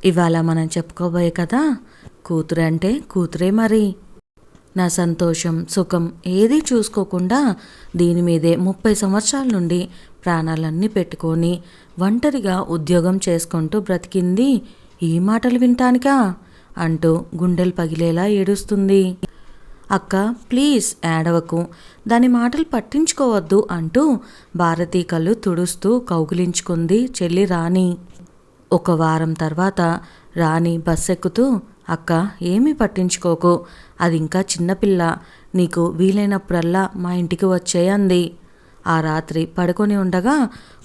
ఇవాళ మనం చెప్పుకోబోయే కథ కూతురు అంటే కూతురే మరి. నా సంతోషం సుఖం ఏదీ చూసుకోకుండా దీని మీదే 30 సంవత్సరాల నుండి ప్రాణాలన్నీ పెట్టుకొని ఒంటరిగా ఉద్యోగం చేసుకుంటూ బ్రతికింది ఈ మాటలు వింటానికా అంటూ గుండెలు పగిలేలా ఏడుస్తుంది. అక్క ప్లీజ్ ఏడవకు, దాని మాటలు పట్టించుకోవద్దు అంటూ భారతి కళ్ళు తుడుస్తూ కౌగిలించుకుంది చెల్లి రాణి. ఒక వారం తర్వాత రాణి బస్ ఎక్కుతూ, అక్క ఏమీ పట్టించుకోకు, అది ఇంకా చిన్నపిల్ల, నీకు వీలైనప్పుడల్లా మా ఇంటికి వచ్చేయంది. ఆ రాత్రి పడుకొని ఉండగా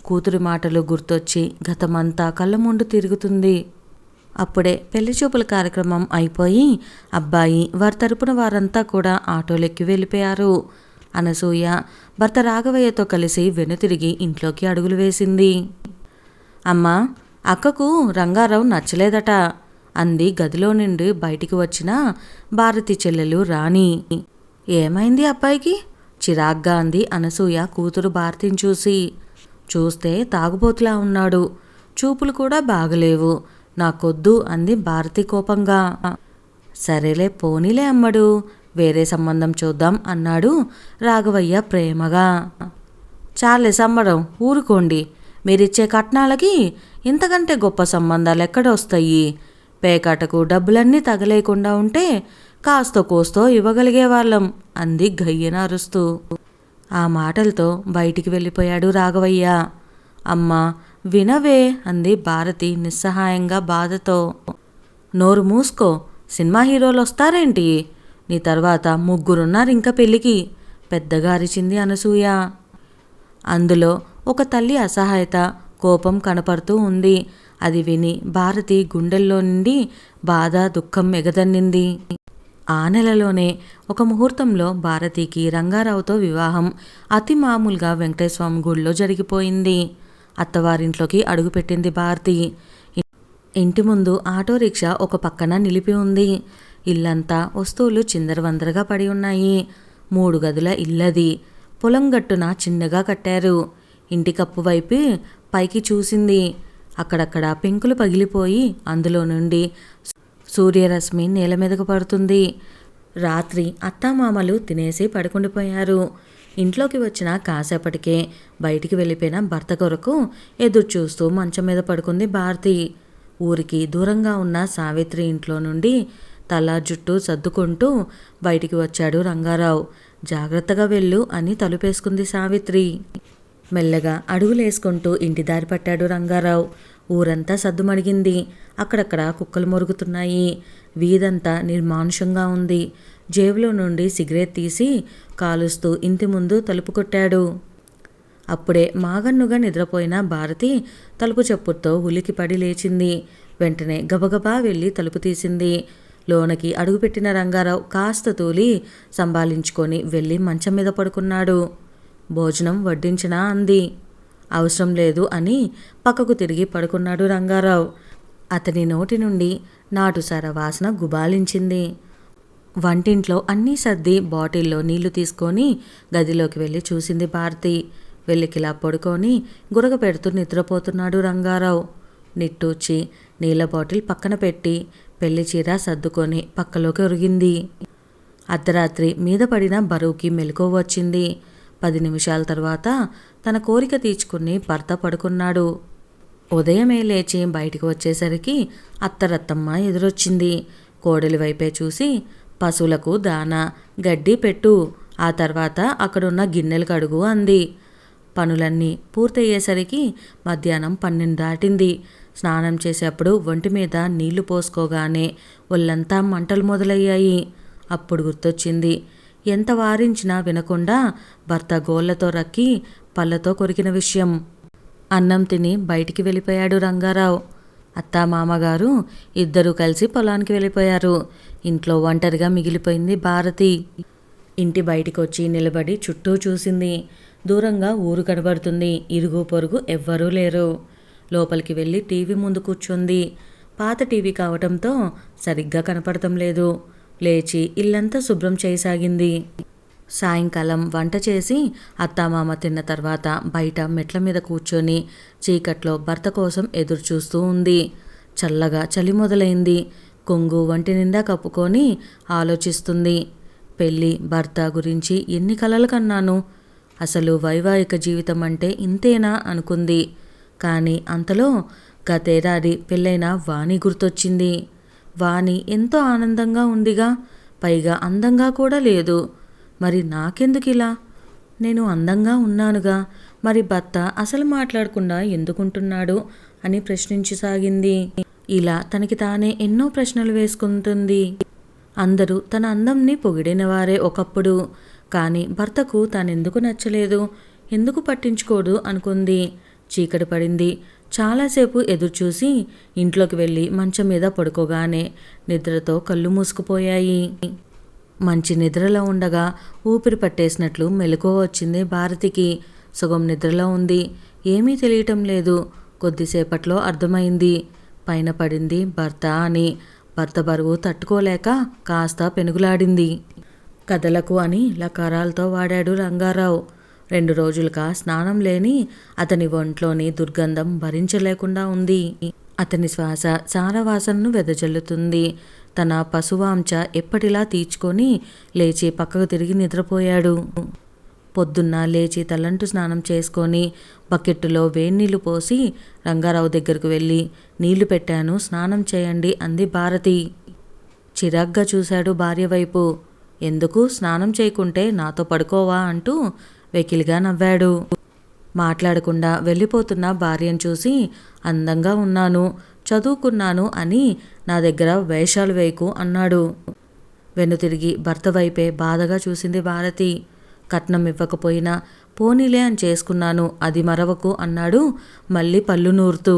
కూతురి మాటలు గుర్తొచ్చి గతమంతా కళ్ళ ముందు తిరుగుతుంది. అప్పుడే పెళ్లి చూపుల కార్యక్రమం అయిపోయి అబ్బాయి వారి తరపున వారంతా కూడా ఆటోలెక్కి వెళ్ళిపోయారు. అనసూయ భర్త రాఘవయ్యతో కలిసి వెనుతిరిగి ఇంట్లోకి అడుగులు వేసింది. అమ్మా, అక్కకు రంగారావు నచ్చలేదట అంది గదిలో నుండి బయటికి వచ్చిన భారతి చెల్లెలు రాణి. ఏమైంది అబ్బాయికి? చిరాగ్గా అంది అనసూయ కూతురు భారతిని చూసి. చూస్తే తాగుబోతులా ఉన్నాడు, చూపులు కూడా బాగలేవు, నాకొద్దు అంది భారతి కోపంగా. సరేలే పోనీలే అమ్మడు, వేరే సంబంధం చూద్దాం అన్నాడు రాఘవయ్య ప్రేమగా. చాలే సంబడం, ఊరుకోండి, మీరిచ్చే కట్నాలకి ఇంతకంటే గొప్ప సంబంధాలు ఎక్కడొస్తాయి? పేకాటకు డబ్బులన్నీ తగలేకుండా ఉంటే కాస్తో కోస్తో ఇవ్వగలిగేవాళ్ళం అంది గయ్యన అరుస్తూ. ఆ మాటలతో బయటికి వెళ్ళిపోయాడు రాఘవయ్య. అమ్మా వినవే అంది భారతి నిస్సహాయంగా బాధతో. నోరు మూసుకో, సినిమా హీరోలు వస్తారేంటి? నీ తర్వాత 3 ఉన్నారు ఇంకా పెళ్ళికి, పెద్దగా అరిచింది అనసూయ. అందులో ఒక తల్లి అసహాయత కోపం కనపడుతూ ఉంది. అది విని భారతి గుండెల్లో నుండి బాధ దుఃఖం ఎగదన్నింది. ఆ నెలలోనే ఒక ముహూర్తంలో భారతికి రంగారావుతో వివాహం అతి మామూలుగా వెంకటేశ్వరం గుడిలో జరిగిపోయింది. అత్తవారింట్లోకి అడుగుపెట్టింది భారతి. ఇంటి ముందు ఆటో రిక్షా ఒక పక్కన నిలిపి ఉంది. ఇల్లంతా వస్తువులు చిందరవందరగా పడి ఉన్నాయి. 3 గదుల ఇల్లది. పొలం గట్టున చిన్నగా కట్టారు. ఇంటి కప్పు వైపు పైకి చూసింది. అక్కడక్కడ పెంకులు పగిలిపోయి అందులో నుండి సూర్యరశ్మి నేల మీదకు పడుతుంది. రాత్రి అత్తామామలు తినేసి పడుకుండిపోయారు. ఇంట్లోకి వచ్చిన కాసేపటికే బయటికి వెళ్ళిపోయిన భర్త కొరకు ఎదురు చూస్తూ మంచం మీద పడుకుంది భారతి. ఊరికి దూరంగా ఉన్న సావిత్రి ఇంట్లో నుండి తల జుట్టు సర్దుకుంటూ బయటికి వచ్చాడు రంగారావు. జాగ్రత్తగా వెళ్ళు అని తలుపేసుకుంది సావిత్రి. మెల్లగా అడుగులేసుకుంటూ ఇంటి దారి పట్టాడు రంగారావు. ఊరంతా సద్దుమడిగింది. అక్కడక్కడ కుక్కలు మొరుగుతున్నాయి. వీధంతా నిర్మానుషంగా ఉంది. జేబులో నుండి సిగరెట్ తీసి కాలుస్తూ ఇంటి ముందు తలుపు కొట్టాడు. అప్పుడే మాగన్నుగా నిద్రపోయిన భారతి తలుపు చప్పుడుతో ఉలికిపడి లేచింది. వెంటనే గబగబా వెళ్ళి తలుపు తీసింది. లోనకి అడుగుపెట్టిన రంగారావు కాస్త తూలి సంభాళించుకొని వెళ్ళి మంచం మీద పడుకున్నాడు. భోజనం వడ్డించినా అంది. అవసరం లేదు అని పక్కకు తిరిగి పడుకున్నాడు రంగారావు. అతని నోటి నుండి నాటుసార వాసన గుబాలించింది. వంటింట్లో అన్నీ సర్ది బాటిల్లో నీళ్లు తీసుకొని గదిలోకి వెళ్ళి చూసింది భారతి. వెల్లికిలా పడుకొని గురగ పెడుతూ నిద్రపోతున్నాడు రంగారావు. నిట్టూచి నీళ్ళ బాటిల్ పక్కన పెట్టి పెళ్లి చీర సర్దుకొని పక్కలోకి ఒరిగింది. అర్ధరాత్రి మీద పడిన బరువుకి మెలకువ వచ్చింది. 10 నిమిషాల తర్వాత తన కోరిక తీర్చుకుని భర్త పడుకున్నాడు. ఉదయమే లేచి బయటికి వచ్చేసరికి అత్తరత్తమ్మ ఎదురొచ్చింది. కోడలి వైపే చూసి, పశువులకు దానా గడ్డి పెట్టు, ఆ తర్వాత అక్కడున్న గిన్నెలు కడుగు అంది. పనులన్నీ పూర్తయ్యేసరికి మధ్యాహ్నం 12 దాటింది. స్నానం చేసేప్పుడు ఒంటి మీద నీళ్లు పోసుకోగానే ఒళ్ళంతా మంటలు మొదలయ్యాయి. అప్పుడు గుర్తొచ్చింది, ఎంత వారించినా వినకుండా భర్త గోళ్లతో రక్కి పళ్ళతో కొరికిన విషయం. అన్నం తిని బయటికి వెళ్ళిపోయాడు రంగారావు. అత్తామామగారు ఇద్దరూ కలిసి పొలానికి వెళ్ళిపోయారు. ఇంట్లో ఒంటరిగా మిగిలిపోయింది భారతి. ఇంటి బయటికి వచ్చి నిలబడి చుట్టూ చూసింది. దూరంగా ఊరు కనబడుతుంది. ఇరుగు పొరుగు ఎవ్వరూ లేరు. లోపలికి వెళ్ళి టీవీ ముందు కూర్చుంది. పాత టీవీ కావటంతో సరిగ్గా కనపడటం లేదు. లేచి ఇల్లంతా శుభ్రం చేయసాగింది. సాయంకాలం వంట చేసి అత్తామామ తిన్న తర్వాత బయట మెట్ల మీద కూర్చొని చీకట్లో భర్త కోసం ఎదురు చూస్తూ ఉంది. చల్లగా చలి మొదలైంది. కొంగు వంటి నిండా కప్పుకొని ఆలోచిస్తుంది. పెళ్ళి, భర్త గురించి ఎన్ని కలలు కన్నాను. అసలు వైవాహిక జీవితం అంటే ఇంతేనా అనుకుంది. కానీ అంతలో గతేడాది పెళ్ళైన వాణి గుర్తొచ్చింది. వాణి ఎంతో ఆనందంగా ఉందిగా, పైగా అందంగా కూడా లేదు. మరి నాకెందుకిలా? నేను అందంగా ఉన్నానుగా, మరి భర్త అసలు మాట్లాడకుండా ఎందుకుంటున్నాడు అని ప్రశ్నించసాగింది. ఇలా తనకి తానే ఎన్నో ప్రశ్నలు వేసుకుంటుంది. అందరూ తన అందంని పొగిడినవారే ఒకప్పుడు. కానీ భర్తకు తానెందుకు నచ్చలేదు, ఎందుకు పట్టించుకోడు అనుకుంది. చీకటి పడింది. చాలాసేపు ఎదురుచూసి ఇంట్లోకి వెళ్ళి మంచం మీద పడుకోగానే నిద్రతో కళ్ళు మూసుకుపోయాయి. మంచి నిద్రలో ఉండగా ఊపిరి పట్టేసినట్లు మెలకువ వచ్చింది భారతికి. సగం నిద్రలో ఉంది. ఏమీ తెలియటం లేదు. కొద్దిసేపట్లో అర్థమైంది పైన పడింది భర్త అని. భర్త బరువు తట్టుకోలేక కాస్త పెనుగులాడింది. కథలకు అని లకారాలతో వాడాడు రంగారావు. 2 రోజులుగా స్నానం లేని అతని ఒంట్లోని దుర్గంధం భరించలేకుండా ఉంది. అతని శ్వాస చారవాసనను వెదజల్లుతుంది. తన పశువాంచ ఎప్పటిలా తీర్చుకొని లేచి పక్కకు తిరిగి నిద్రపోయాడు. పొద్దున్న లేచి తలంటు స్నానం చేసుకొని బకెట్టులో వేడినీళ్లు పోసి రంగారావు దగ్గరకు వెళ్ళి, నీళ్లు పెట్టాను, స్నానం చేయండి అంది భారతి. చిరాగ్గా చూశాడు భార్య వైపు. ఎందుకు స్నానం చేయకుంటే నాతో పడుకోవా అంటూ వెకిలిగా నవ్వాడు. మాట్లాడకుండా వెళ్ళిపోతున్న భార్యను చూసి, అందంగా ఉన్నాను, చదువుకున్నాను అని నా దగ్గర వేషాలు వేయకు అన్నాడు. వెనుతిరిగి భర్త వైపే బాధగా చూసింది భారతి. కట్నం ఇవ్వకపోయినా పోనీలే అని చేసుకున్నాను, అది మరవకు అన్నాడు మళ్ళీ పళ్ళు నూరుతూ.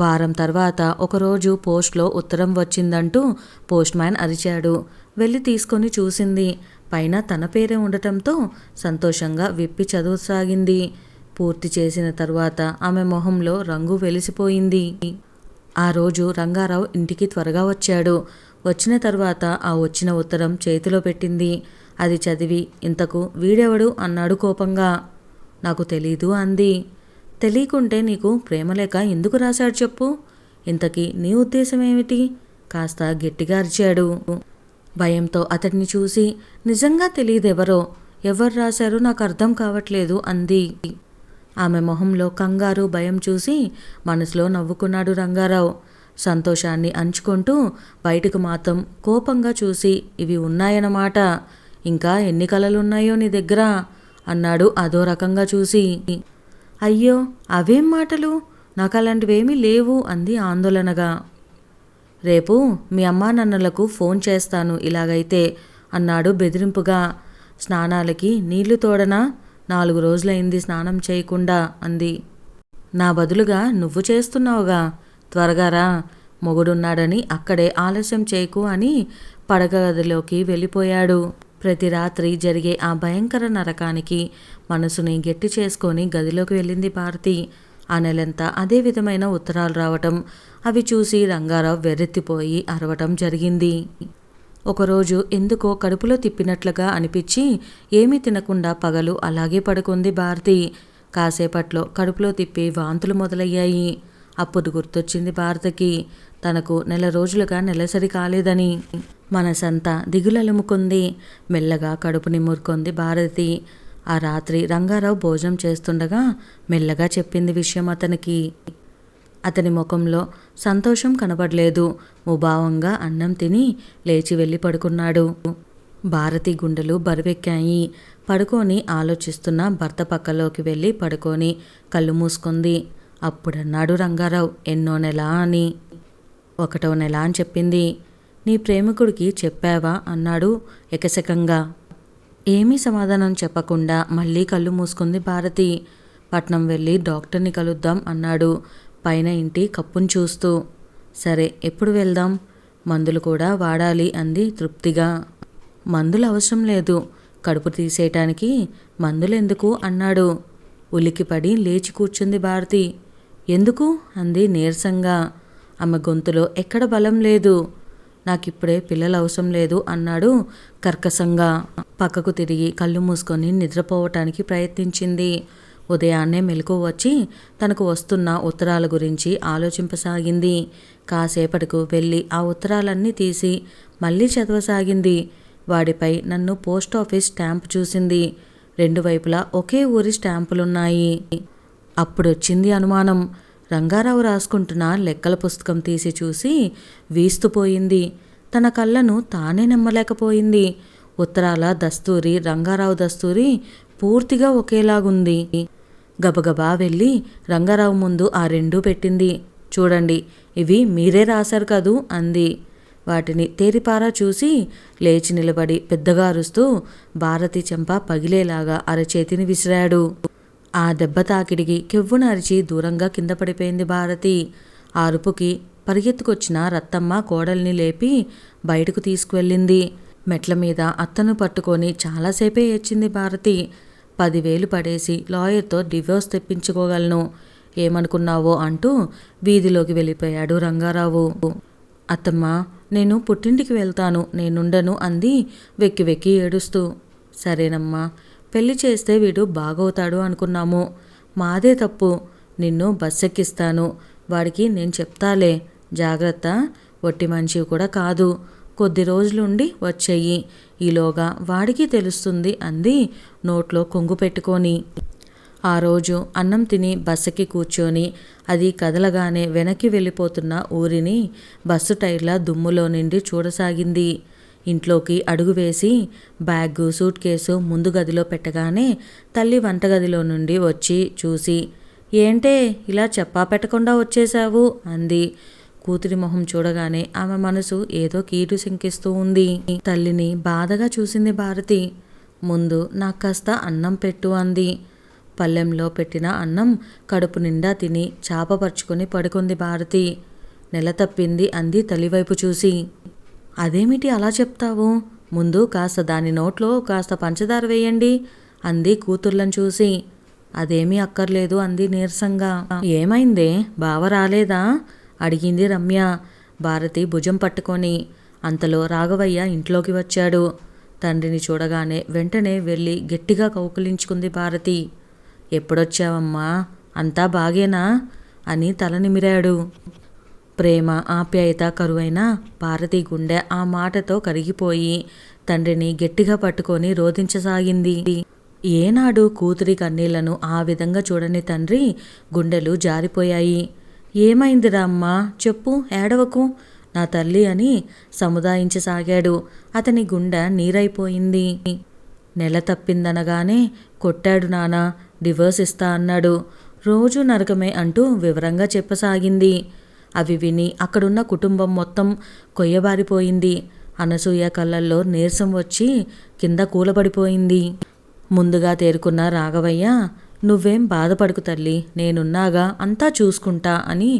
వారం తర్వాత ఒకరోజు పోస్ట్లో ఉత్తరం వచ్చిందంటూ పోస్ట్ మ్యాన్ అరిచాడు. వెళ్ళి తీసుకొని చూసింది. పైన తన పేరే ఉండటంతో సంతోషంగా విప్పి చదవసాగింది. పూర్తి చేసిన తరువాత ఆమె మొహంలో రంగు వెలిసిపోయింది. ఆ రోజు రంగారావు ఇంటికి త్వరగా వచ్చాడు. వచ్చిన తర్వాత ఆ వచ్చిన ఉత్తరం చేతిలో పెట్టింది. అది చదివి, ఇంతకు వీడెవడు అన్నాడు కోపంగా. నాకు తెలీదు అంది. తెలియకుంటే నీకు ప్రేమలేక ఎందుకు రాశాడు చెప్పు, ఇంతకీ నీ ఉద్దేశం ఏమిటి? కాస్త గట్టిగా అరిచాడు. భయంతో అతడిని చూసి, నిజంగా తెలియదెవరో, ఎవరు రాశారో నాకు అర్థం కావట్లేదు అంది. ఆమె మొహంలో కంగారు, భయం చూసి మనసులో నవ్వుకున్నాడు రంగారావు. సంతోషాన్ని అంచుకుంటూ బయటకు మాత్రం కోపంగా చూసి, ఇవి ఉన్నాయన్నమాట, ఇంకా ఎన్ని కలలున్నాయో నీ దగ్గర అన్నాడు అదో రకంగా చూసి. అయ్యో అవేం మాటలు, నాకు అలాంటివేమీ లేవు అంది ఆందోళనగా. రేపు మీ అమ్మా నాన్నలకు ఫోన్ చేస్తాను ఇలాగైతే అన్నాడు బెదిరింపుగా. స్నానాలకి నీళ్లు తోడనా, 4 రోజులైంది స్నానం చేయకుండా అంది. నా బదులుగా నువ్వు చేస్తున్నావుగా, త్వరగా రా, మొగుడున్నాడని అక్కడే ఆలస్యం చేయకు అని పడక గదిలోకి వెళ్ళిపోయాడు. ప్రతి రాత్రి జరిగే ఆ భయంకర నరకానికి మనసుని గట్టి చేసుకొని గదిలోకి వెళ్ళింది భారతి. ఆ నెలంతా అదే విధమైన ఉత్తరాలు రావటం, అవి చూసి రంగారావు వెర్రెత్తిపోయి అరవటం జరిగింది. ఒకరోజు ఎందుకో కడుపులో తిప్పినట్లుగా అనిపించి ఏమీ తినకుండా పగలు అలాగే పడుకుంది భారతి. కాసేపట్లో కడుపులో తిప్పి వాంతులు మొదలయ్యాయి. అప్పుడు గుర్తొచ్చింది భారతికి, తనకు 4 రోజులుగా నెలసరి కాలేదని. మనసంతా దిగులలుముకుంది. మెల్లగా కడుపు నిమురుకుంది భారతి. ఆ రాత్రి రంగారావు భోజనం చేస్తుండగా మెల్లగా చెప్పింది విషయం అతనికి. అతని ముఖంలో సంతోషం కనబడలేదు. ముభావంగా అన్నం తిని లేచి వెళ్ళి పడుకున్నాడు. భారతి గుండెలు బరువెక్కాయి. పడుకొని ఆలోచిస్తున్న భర్త పక్కలోకి వెళ్ళి పడుకొని కళ్ళు మూసుకుంది. అప్పుడన్నాడు రంగారావు, ఎన్నో నెల అని. 1వ నెల అని చెప్పింది. నీ ప్రేమికుడికి చెప్పావా అన్నాడు ఎకసెకంగా. ఏమీ సమాధానం చెప్పకుండా మళ్ళీ కళ్ళు మూసుకుంది భారతి. పట్నం వెళ్ళి డాక్టర్ని కలుద్దాం అన్నాడు పైన ఇంటి కప్పును చూస్తూ. సరే ఎప్పుడు వెళ్దాం, మందులు కూడా వాడాలి అంది తృప్తిగా. మందులు అవసరం లేదు, కడుపు తీసేయటానికి మందులెందుకు అన్నాడు. ఉలికిపడి లేచి కూర్చుంది భారతి. ఎందుకు అంది నీరసంగా. ఆమె గొంతులో ఎక్కడ బలం లేదు. నాకిప్పుడే పిల్లలు అవసరం లేదు అన్నాడు కర్కశంగా. పక్కకు తిరిగి కళ్ళు మూసుకొని నిద్రపోవటానికి ప్రయత్నించింది. ఉదయాన్నే మెలకువ వచ్చి తనకు వస్తున్న ఉత్తరాల గురించి ఆలోచింపసాగింది. కాసేపటికి వెళ్ళి ఆ ఉత్తరాలన్నీ తీసి మళ్ళీ చదవసాగింది. వాడిపై నన్ను పోస్ట్ ఆఫీస్ స్టాంపు చూసింది. రెండు వైపులా ఒకే ఊరి స్టాంపులున్నాయి. అప్పుడొచ్చింది అనుమానం. రంగారావు రాసుకుంటున్న లెక్కల పుస్తకం తీసి చూసి వీస్తుపోయింది. తన కళ్ళను తానే నమ్మలేకపోయింది. ఉత్తరాల దస్తూరి, రంగారావు దస్తూరి పూర్తిగా ఒకేలాగుంది. గబగబా వెళ్ళి రంగారావు ముందు ఆ రెండూ పెట్టింది. చూడండి, ఇవి మీరే రాశారు కదూ అంది. వాటిని తేరిపారా చూసి లేచి నిలబడి పెద్దగా అరుస్తూ భారతి చెంప పగిలేలాగా అరచేతిని విసిరాడు. ఆ దెబ్బ తాకిడికి కెవ్వున అరిచి దూరంగా కింద పడిపోయింది భారతి. ఆ అరుపుకి పరిగెత్తుకొచ్చిన రత్తమ్మ కోడల్ని లేపి బయటకు తీసుకువెళ్ళింది. మెట్ల మీద అత్తను పట్టుకొని చాలాసేపే ఏడ్చింది భారతి. 10,000 పడేసి లాయర్తో డివోర్స్ తెప్పించుకోగలను, ఏమనుకున్నావో అంటూ వీధిలోకి వెళ్ళిపోయాడు రంగారావు. అత్తమ్మ, నేను పుట్టింటికి వెళ్తాను, నేనుండను అంది వెక్కి వెక్కి ఏడుస్తూ. సరేనమ్మా, పెళ్లి చేస్తే వీడు బాగవుతాడు అనుకున్నాము. మాదే తప్పు. నిన్ను బస్సెక్కిస్తాను, వాడికి నేను చెప్తాలే, జాగ్రత్త. ఒట్టి మనిషి కూడా కాదు, కొద్ది రోజులుండి వచ్చేయి, ఈలోగా వాడికి తెలుస్తుంది అంది నోట్లో కొంగు పెట్టుకొని. ఆ రోజు అన్నం తిని బస్సుకి కూర్చొని అది కదలగానే వెనక్కి వెళ్ళిపోతున్న ఊరిని బస్సు టైర్ల దుమ్ములో నిండి చూడసాగింది. ఇంట్లోకి అడుగు వేసి బ్యాగు, సూట్ కేసు ముందు గదిలో పెట్టగానే తల్లి వంటగదిలో నుండి వచ్చి చూసి, ఏంటే ఇలా చెప్పా పెట్టకుండా వచ్చేశావు అంది. కూతురి మొహం చూడగానే ఆమె మనసు ఏదో కీడు శంకిస్తూ ఉంది. తల్లిని బాధగా చూసింది భారతి. ముందు నాకు కాస్త అన్నం పెట్టు అంది. పళ్ళెంలో పెట్టిన అన్నం కడుపు నిండా తిని చాపపరుచుకొని పడుకుంది భారతి. నెల తప్పింది అంది తల్లివైపు చూసి. అదేమిటి అలా చెప్తావు? ముందు కాస్త దాని నోట్లో కాస్త పంచదార వేయండి అంది కూతుర్లను చూసి. అదేమీ అక్కర్లేదు అంది నీరసంగా. ఏమైందే, బావ రాలేదా అడిగింది రమ్య భారతి భుజం పట్టుకొని. అంతలో రాఘవయ్య ఇంట్లోకి వచ్చాడు. తండ్రిని చూడగానే వెంటనే వెళ్ళి గట్టిగా కౌకులించుకుంది భారతి. ఎప్పుడొచ్చావమ్మా, అంతా బాగేనా అని తల నిమిరాడు. ప్రేమ ఆప్యాయత కరువైన భారతి గుండె ఆ మాటతో కరిగిపోయి తండ్రిని గట్టిగా పట్టుకొని రోధించసాగింది. ఏనాడు కూతురి కన్నీళ్లను ఆ విధంగా చూడని తండ్రి గుండెలు జారిపోయాయి. ఏమైందిరా అమ్మా, చెప్పు, ఏడవకు, నా తల్లి అని సముదాయించసాగాడు. అతని గుండె నీరైపోయింది. నెల తప్పిందనగానే కొట్టాడు నాన్న, డివోర్స్ ఇస్తా అన్నాడు, రోజు నరకమే అంటూ వివరంగా చెప్పసాగింది. అవి విని అక్కడున్న కుటుంబం మొత్తం కొయ్యబారిపోయింది. అనసూయ కళ్ళల్లో నీరసం వచ్చి కింద కూలబడిపోయింది. ముందుగా తేరుకున్న రాఘవయ్య, నువ్వేం బాధపడుకు తల్లి, నేనున్నాగా, అంతా చూసుకుంటా అని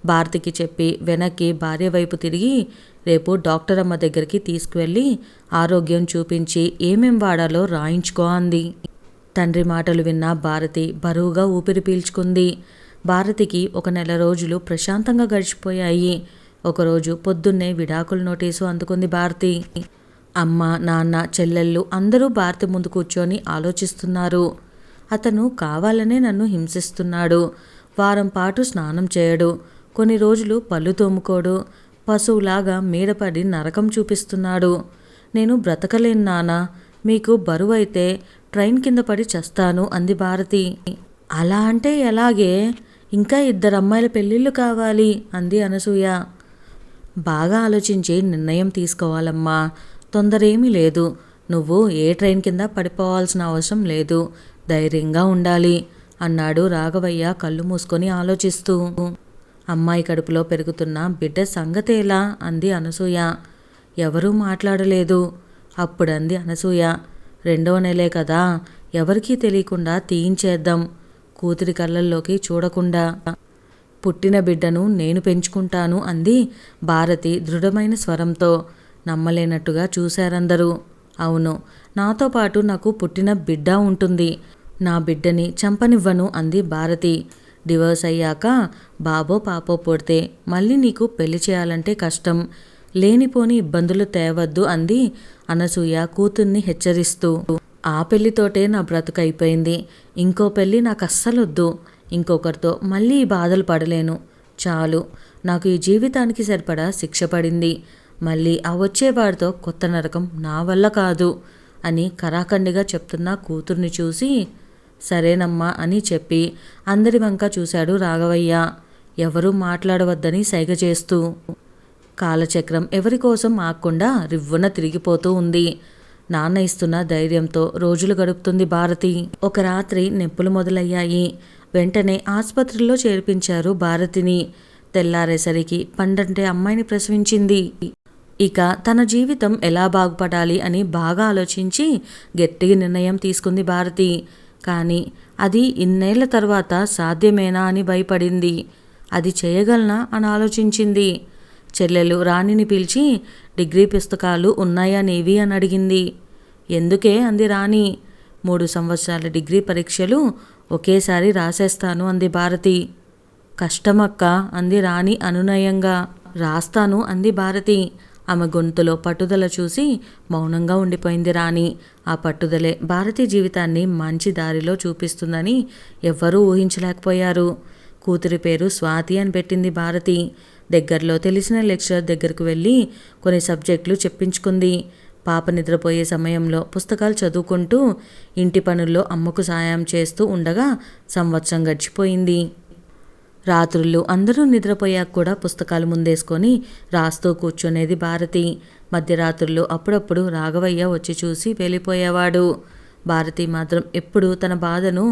భారతికి చెప్పి వెనక్కి భార్య వైపు తిరిగి, రేపు డాక్టర్ అమ్మ దగ్గరికి తీసుకువెళ్ళి ఆరోగ్యం చూపించి ఏమేం వాడాలో రాయించుకో అంది. తండ్రి మాటలు విన్న భారతి బరువుగా ఊపిరి పీల్చుకుంది. భారతికి 1 నెల రోజులు ప్రశాంతంగా గడిచిపోయాయి. ఒకరోజు పొద్దున్నే విడాకుల నోటీసు అందుకుంది భారతి. అమ్మ, నాన్న, చెల్లెళ్ళు అందరూ భారతి ముందు కూర్చొని ఆలోచిస్తున్నారు. అతను కావాలనే నన్ను హింసిస్తున్నాడు. వారం పాటు స్నానం చేయడు, కొన్ని రోజులు పళ్ళు తోముకోడు, పశువులాగా మీడపడి నరకం చూపిస్తున్నాడు. నేను బ్రతకలేను నాన్న, మీకు బరువైతే ట్రైన్ కింద పడి చస్తాను అంది భారతి. అలా అంటే ఎలాగే, ఇంకా 2 అమ్మాయిల పెళ్ళిళ్ళు కావాలి అంది అనసూయ. బాగా ఆలోచించి నిర్ణయం తీసుకోవాలమ్మా, తొందరేమీ లేదు. నువ్వు ఏ ట్రైన్ కింద పడిపోవాల్సిన అవసరం లేదు, ధైర్యంగా ఉండాలి అన్నాడు రాఘవయ్య కళ్ళు మూసుకొని ఆలోచిస్తూ. అమ్మాయి కడుపులో పెరుగుతున్న బిడ్డ సంగతేలా అంది అనసూయ. ఎవరూ మాట్లాడలేదు. అప్పుడంది అనసూయ, 2వ నెలే కదా, ఎవరికీ తెలియకుండా తీయించేద్దాం, కూతురి కళ్ళల్లోకి చూడకుండా. పుట్టిన బిడ్డను నేను పెంచుకుంటాను అంది భారతి దృఢమైన స్వరంతో. నమ్మలేనట్టుగా చూశారందరూ. అవును, నాతో పాటు నాకు పుట్టిన బిడ్డ ఉంటుంది, నా బిడ్డని చంపనివ్వను అంది భారతి. డివోర్స్ అయ్యాక బాబో పాపో పుడితే మళ్ళీ నీకు పెళ్లి చేయాలంటే కష్టం, లేనిపోని ఇబ్బందులు తేవద్దు అంది అనసూయ కూతుర్ని హెచ్చరిస్తూ. ఆ పెళ్లితోటే నా బ్రతుకైపోయింది. ఇంకో పెళ్ళి నాకు అస్సలొద్దు. ఇంకొకరితో మళ్ళీ ఈ బాధలు పడలేను. చాలు, నాకు ఈ జీవితానికి సరిపడా శిక్ష పడింది. మళ్ళీ ఆ వచ్చేవాడితో కొత్త నరకం నా వల్ల కాదు అని కరాఖండిగా చెప్తున్న కూతుర్ని చూసి సరేనమ్మా అని చెప్పి అందరి వంక చూశాడు రాఘవయ్య. ఎవరూ మాట్లాడవద్దని సైగ చేస్తూ. కాలచక్రం ఎవరి కోసం ఆగకుండా రివ్వున తిరిగిపోతూ ఉంది. నాన్న ఇస్తున్న ధైర్యంతో రోజులు గడుపుతుంది భారతి. ఒక రాత్రి నొప్పులు మొదలయ్యాయి. వెంటనే ఆసుపత్రిలో చేర్పించారు భారతిని. తెల్లారేసరికి పండంటే అమ్మాయిని ప్రసవించింది. ఇక తన జీవితం ఎలా బాగుపడాలి అని బాగా ఆలోచించి గట్టిగా నిర్ణయం తీసుకుంది భారతి. కానీ అది ఇన్నేళ్ల తర్వాత సాధ్యమేనా అని భయపడింది. అది చేయగలనా అని ఆలోచించింది. చెల్లెలు రాణిని పిలిచి డిగ్రీ పుస్తకాలు ఉన్నాయా నీవి అని అడిగింది. ఎందుకే అంది రాణి. 3 సంవత్సరాల డిగ్రీ పరీక్షలు ఒకేసారి రాసేస్తాను అంది భారతి. కష్టమక్క అంది రాణి అనునయంగా. రాస్తాను అంది భారతి. ఆమె గొంతులో పట్టుదల చూసి మౌనంగా ఉండిపోయింది రాణి. ఆ పట్టుదలే భారతి జీవితాన్ని మంచి దారిలో చూపిస్తుందని ఎవ్వరూ ఊహించలేకపోయారు. కూతురి పేరు స్వాతి అని పెట్టింది భారతి. దగ్గరలో తెలిసిన లెక్చరర్ దగ్గరకు వెళ్ళి కొన్ని సబ్జెక్టులు చెప్పించుకుంది. పాప నిద్రపోయే సమయంలో పుస్తకాలు చదువుకుంటూ ఇంటి పనుల్లో అమ్మకు సాయం చేస్తూ ఉండగా సంవత్సరం గడిచిపోయింది. రాత్రుళ్ళు అందరూ నిద్రపోయాక కూడా పుస్తకాలు ముందేసుకొని రాస్తూ కూర్చునేది భారతి. మధ్యరాత్రుల్లో అప్పుడప్పుడు రాఘవయ్య వచ్చి చూసి వెళ్ళిపోయేవాడు. భారతి మాత్రం ఎప్పుడూ తన బాధను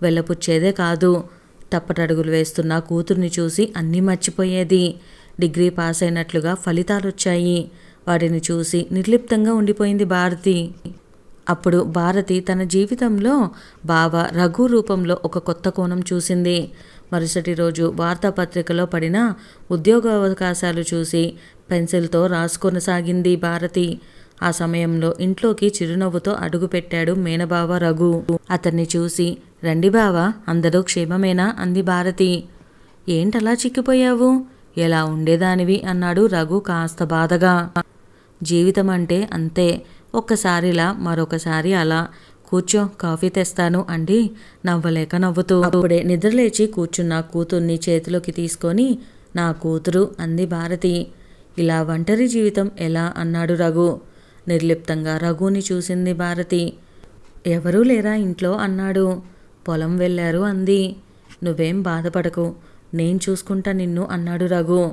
వెళ్ళపుచ్చేదే కాదు. తప్పటడుగులు వేస్తున్న కూతుర్ని చూసి అన్నీ మర్చిపోయేది. Degree pass అయినట్లుగా ఫలితాలొచ్చాయి. వాటిని చూసి నిర్లిప్తంగా ఉండిపోయింది భారతి. అప్పుడు భారతి తన జీవితంలో బావ రఘు రూపంలో ఒక కొత్త కోణం చూసింది. మరుసటి రోజు వార్తాపత్రికలో పడిన ఉద్యోగావకాశాలు చూసి పెన్సిల్తో రాసుకొనసాగింది భారతి. ఆ సమయంలో ఇంట్లోకి చిరునవ్వుతో అడుగుపెట్టాడు మేనబావ రఘు. అతన్ని చూసి రండి బావా, అందరూ క్షేమమేనా అంది భారతి. ఏంటలా చిక్కిపోయావు, ఎలా ఉండేదానివి అన్నాడు రఘు కాస్త బాధగా. జీవితం అంటే అంతే, ఒక్కసారిలా మరొకసారి అలా. కూర్చో, కాఫీ తెస్తాను అండి నవ్వలేక నవ్వుతూ. అప్పుడే నిద్రలేచి కూర్చున్న కూతుర్ని చేతిలోకి తీసుకొని నా కూతురు అంది భారతి. ఇలా ఒంటరి జీవితం ఎలా అన్నాడు రఘు. నిర్లిప్తంగా రఘుని చూసింది భారతి. ఎవరూ లేరా ఇంట్లో అన్నాడు. పొలం వెళ్ళారు అంది. నువ్వేం బాధపడకు, నేను చూసుకుంటా నిన్ను అన్నాడు రఘు.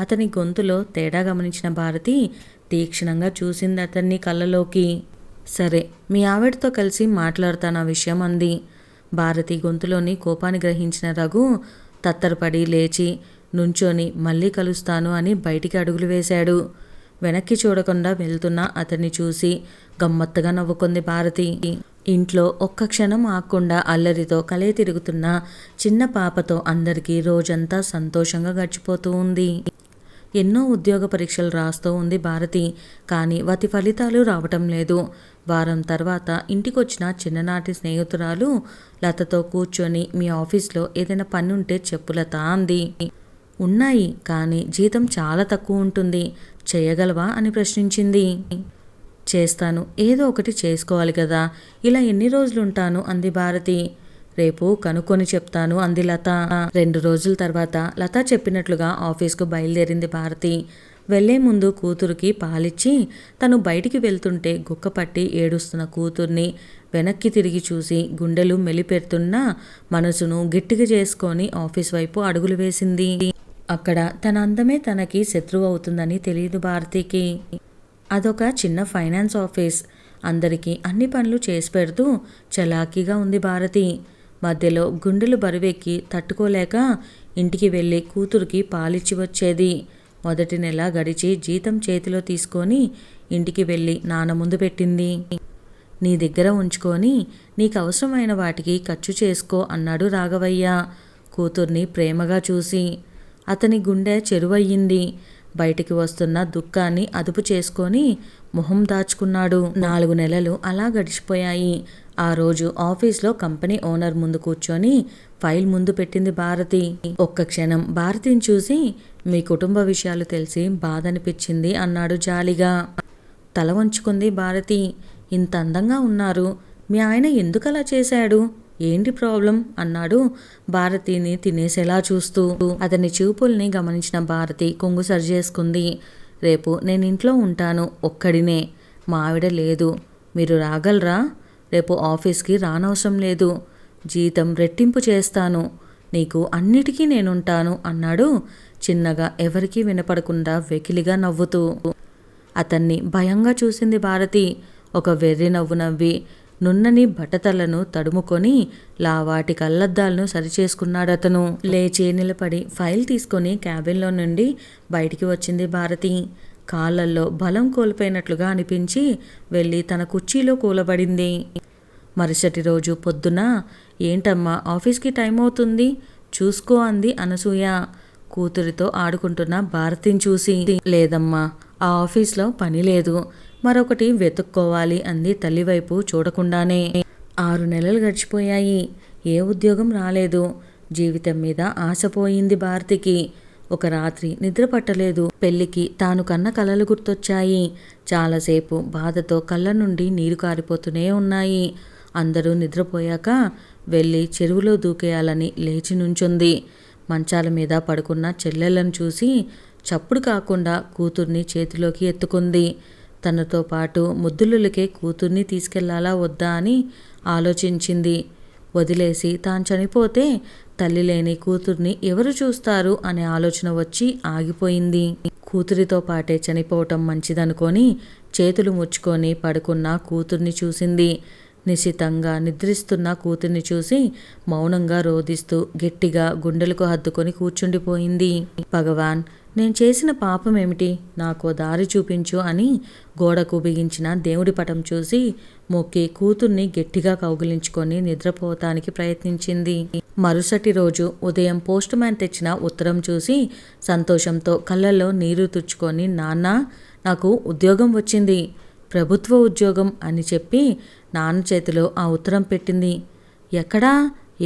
అతని గొంతులో తేడా గమనించిన భారతి తీక్షణంగా చూసింది అతన్ని కళ్ళలోకి. సరే, మీ ఆవిడతో కలిసి మాట్లాడతానా విషయం అంది. భారతి గొంతులోని కోపాన్ని గ్రహించిన రఘు తత్తరపడి లేచి నుంచొని మళ్ళీ కలుస్తాను అని బయటికి అడుగులు వేశాడు. వెనక్కి చూడకుండా వెళ్తున్న అతన్ని చూసి గమ్మత్తుగా నవ్వుకుంది భారతి. ఇంట్లో ఒక్క క్షణం ఆగకుండా అల్లరితో కలే తిరుగుతున్న చిన్న పాపతో అందరికీ రోజంతా సంతోషంగా గడిచిపోతూ ఉంది. ఎన్నో ఉద్యోగ పరీక్షలు రాస్తూ ఉంది భారతి. కానీ వాటి ఫలితాలు రావటం లేదు. వారం తర్వాత ఇంటికొచ్చిన చిన్ననాటి స్నేహితురాలు లతతో కూర్చొని మీ ఆఫీస్లో ఏదైనా పని ఉంటే చెప్పు లత అంది. ఉన్నాయి, కానీ జీతం చాలా తక్కువ ఉంటుంది, చేయగలవా అని ప్రశ్నించింది. చేస్తాను, ఏదో ఒకటి చేసుకోవాలి కదా, ఇలా ఎన్ని రోజులుంటాను అంది భారతి. రేపు కనుక్కొని చెప్తాను అంది లత. 2 రోజుల తర్వాత లత చెప్పినట్లుగా ఆఫీస్కు బయలుదేరింది భారతి. వెళ్లే ముందు కూతురికి పాలిచ్చి తను బయటికి వెళ్తుంటే గుక్కపట్టి ఏడుస్తున్న కూతుర్ని వెనక్కి తిరిగి చూసి గుండెలు మెలిపెడుతున్న మనసును గట్టిగా చేసుకొని ఆఫీస్ వైపు అడుగులు వేసింది. అక్కడ తన అందమే తనకి శత్రువు అవుతుందని తెలియదు భారతికి. అదొక చిన్న ఫైనాన్స్ ఆఫీస్. అందరికీ అన్ని పనులు చేసి పెడుతూ చలాకీగా ఉంది భారతి. మధ్యలో గుండెలు బరువెక్కి తట్టుకోలేక ఇంటికి వెళ్ళి కూతురికి పాలిచ్చి వచ్చేది. మొదటి నెల గడిచి జీతం చేతిలో తీసుకొని ఇంటికి వెళ్ళి నాన్న ముందు పెట్టింది. నీ దగ్గర ఉంచుకొని నీకు అవసరమైన వాటికి ఖర్చు చేసుకో అన్నాడు రాఘవయ్య కూతుర్ని ప్రేమగా చూసి. అతని గుండె చెరువయ్యింది. బయటికి వస్తున్న దుఃఖాన్ని అదుపు చేసుకొని మొహం దాచుకున్నాడు. 4 నెలలు అలా గడిచిపోయాయి. ఆ రోజు ఆఫీస్లో కంపెనీ ఓనర్ ముందు కూర్చొని ఫైల్ ముందు పెట్టింది భారతి. ఒక్క క్షణం భారతిని చూసి మీ కుటుంబ విషయాలు తెలిసి బాధ అనిపించింది అన్నాడు జాలిగా. తల వంచుకుంది భారతి. ఇంత అందంగా ఉన్నారు, మీ ఆయన ఎందుకలా చేశాడు? ఏంటి ప్రాబ్లం అన్నాడు భారతిని తినేసేలా చూస్తూ. అతని చూపుల్ని గమనించిన భారతి కొంగు సరిచేసుకుంది. రేపు నేను ఇంట్లో ఉంటాను, ఒక్కడినే. మా ఆవిడ లేదు. మీరు రాగలరా? రేపు ఆఫీస్కి రానవసరం లేదు. జీతం రెట్టింపు చేస్తాను. నీకు అన్నిటికీ నేనుంటాను అన్నాడు చిన్నగా, ఎవరికీ వినపడకుండా వెకిలిగా నవ్వుతూ. అతన్ని భయంగా చూసింది భారతి. ఒక వెర్రి నవ్వు నవ్వి నున్నని బట్టతలను తడుముకొని లావాటి కళ్ళద్దాలను సరిచేసుకున్నాడు అతను. లేచి నిలబడి ఫైల్ తీసుకొని క్యాబిన్లో నుండి బయటికి వచ్చింది భారతి. కాళ్ళల్లో బలం కోల్పోయినట్లుగా అనిపించి వెళ్ళి తన కుర్చీలో కూలబడింది. మరుసటి రోజు పొద్దున, ఏంటమ్మా ఆఫీస్కి టైం అవుతుంది, చూసుకో అంది అనసూయ కూతురితో ఆడుకుంటున్న భారతిని చూసి. లేదమ్మా, ఆ ఆఫీస్లో పని లేదు, మరొకటి వెతుక్కోవాలి అంది తల్లివైపు చూడకుండానే. 6 నెలలు గడిచిపోయాయి. ఏ ఉద్యోగం రాలేదు. జీవితం మీద ఆశపోయింది భారతికి. ఒక రాత్రి నిద్ర పట్టలేదు. పెళ్లికి తాను కన్న కలలు గుర్తొచ్చాయి. చాలాసేపు బాధతో కళ్ళ నుండి నీరు కారిపోతూనే ఉన్నాయి. అందరూ నిద్రపోయాక వెళ్ళి చెరువులో దూకేయాలని లేచి నుంచుంది. మంచాల మీద పడుకున్న చెల్లెళ్ళను చూసి చప్పుడు కాకుండా కూతుర్ని చేతిలోకి ఎత్తుకుంది. తనతో పాటు ముద్దులులకే కూతుర్ని తీసుకెళ్లాలా వద్దా అని ఆలోచించింది. వదిలేసి తాను చనిపోతే తల్లి లేని కూతుర్ని ఎవరు చూస్తారు అనే ఆలోచన వచ్చి ఆగిపోయింది. కూతురితో పాటే చనిపోవటం మంచిదనుకొని చేతులు ముచ్చుకొని పడుకున్న కూతుర్ని చూసింది. నిశితంగా నిద్రిస్తున్న కూతుర్ని చూసి మౌనంగా రోదిస్తూ గట్టిగా గుండెలకు హత్తుకొని కూర్చుండిపోయింది. భగవాన్, నేను చేసిన పాపం ఏమిటి? నాకో దారి చూపించు అని గోడకు బిగించిన దేవుడి పటం చూసి మొక్కి కూతుర్ని గట్టిగా కౌగిలించుకొని నిద్రపోతానికి ప్రయత్నించింది. మరుసటి రోజు ఉదయం పోస్ట్ మ్యాన్ తెచ్చిన ఉత్తరం చూసి సంతోషంతో కళ్ళల్లో నీరు తుడుచుకొని, నాన్న, నాకు ఉద్యోగం వచ్చింది, ప్రభుత్వ ఉద్యోగం అని చెప్పి నాన్న చేతిలో ఆ ఉత్తరం పెట్టింది. ఎక్కడా,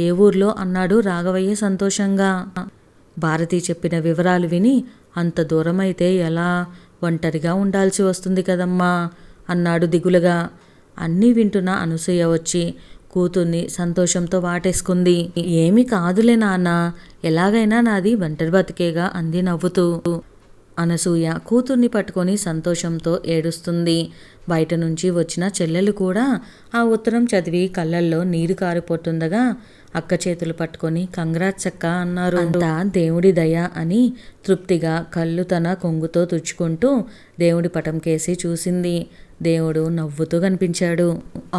ఏ ఊర్లో అన్నాడు రాఘవయ్య సంతోషంగా. భారతి చెప్పిన వివరాలు విని, అంత దూరమైతే ఎలా, ఒంటరిగా ఉండాల్సి వస్తుంది కదమ్మా అన్నాడు దిగులుగా. అన్నీ వింటున్న అనసూయ వచ్చి కూతుర్ని సంతోషంతో వాటేసుకుంది. ఏమీ కాదులే నాన్న, ఎలాగైనా నాది ఒంటరి బతికేగా అంది నవ్వుతూ. అనసూయ కూతుర్ని పట్టుకొని సంతోషంతో ఏడుస్తుంది. బయట నుంచి వచ్చిన చెల్లెలు కూడా ఆ ఉత్తరం చదివి కళ్ళల్లో నీరు కారిపోతుండగా అక్క చేతులు పట్టుకొని కంగ్రాట్స్ అక్క అన్నారు. అంతా దేవుడి దయ అని తృప్తిగా కళ్ళు తన కొంగుతో తుడుచుకుంటూ దేవుడి పటం కేసి చూసింది. దేవుడు నవ్వుతూ కనిపించాడు.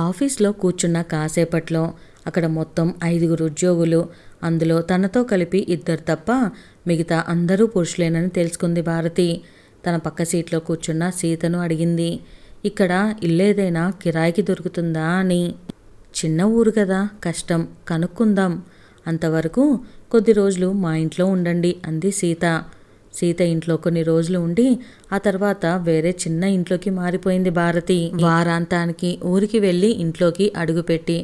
ఆఫీస్లో కూర్చున్న కాసేపట్లో అక్కడ మొత్తం 5 ఉద్యోగులు, అందులో తనతో కలిపి 2 తప్ప మిగతా అందరూ పురుషులేనని తెలుసుకుంది భారతి. తన పక్క సీట్లో కూర్చున్న సీతను అడిగింది, ఇక్కడ ఇల్లేదైనా కిరాయికి దొరుకుతుందా అని. చిన్న ఊరు కదా, కష్టం, కనుక్కుందాం. అంతవరకు కొద్ది రోజులు మా ఇంట్లో ఉండండి అంది సీత. సీత ఇంట్లో కొన్ని రోజులు ఉండి ఆ తర్వాత వేరే చిన్న ఇంట్లోకి మారిపోయింది భారతి. వారాంతానికి ఊరికి వెళ్ళి ఇంట్లోకి అడుగుపెట్టి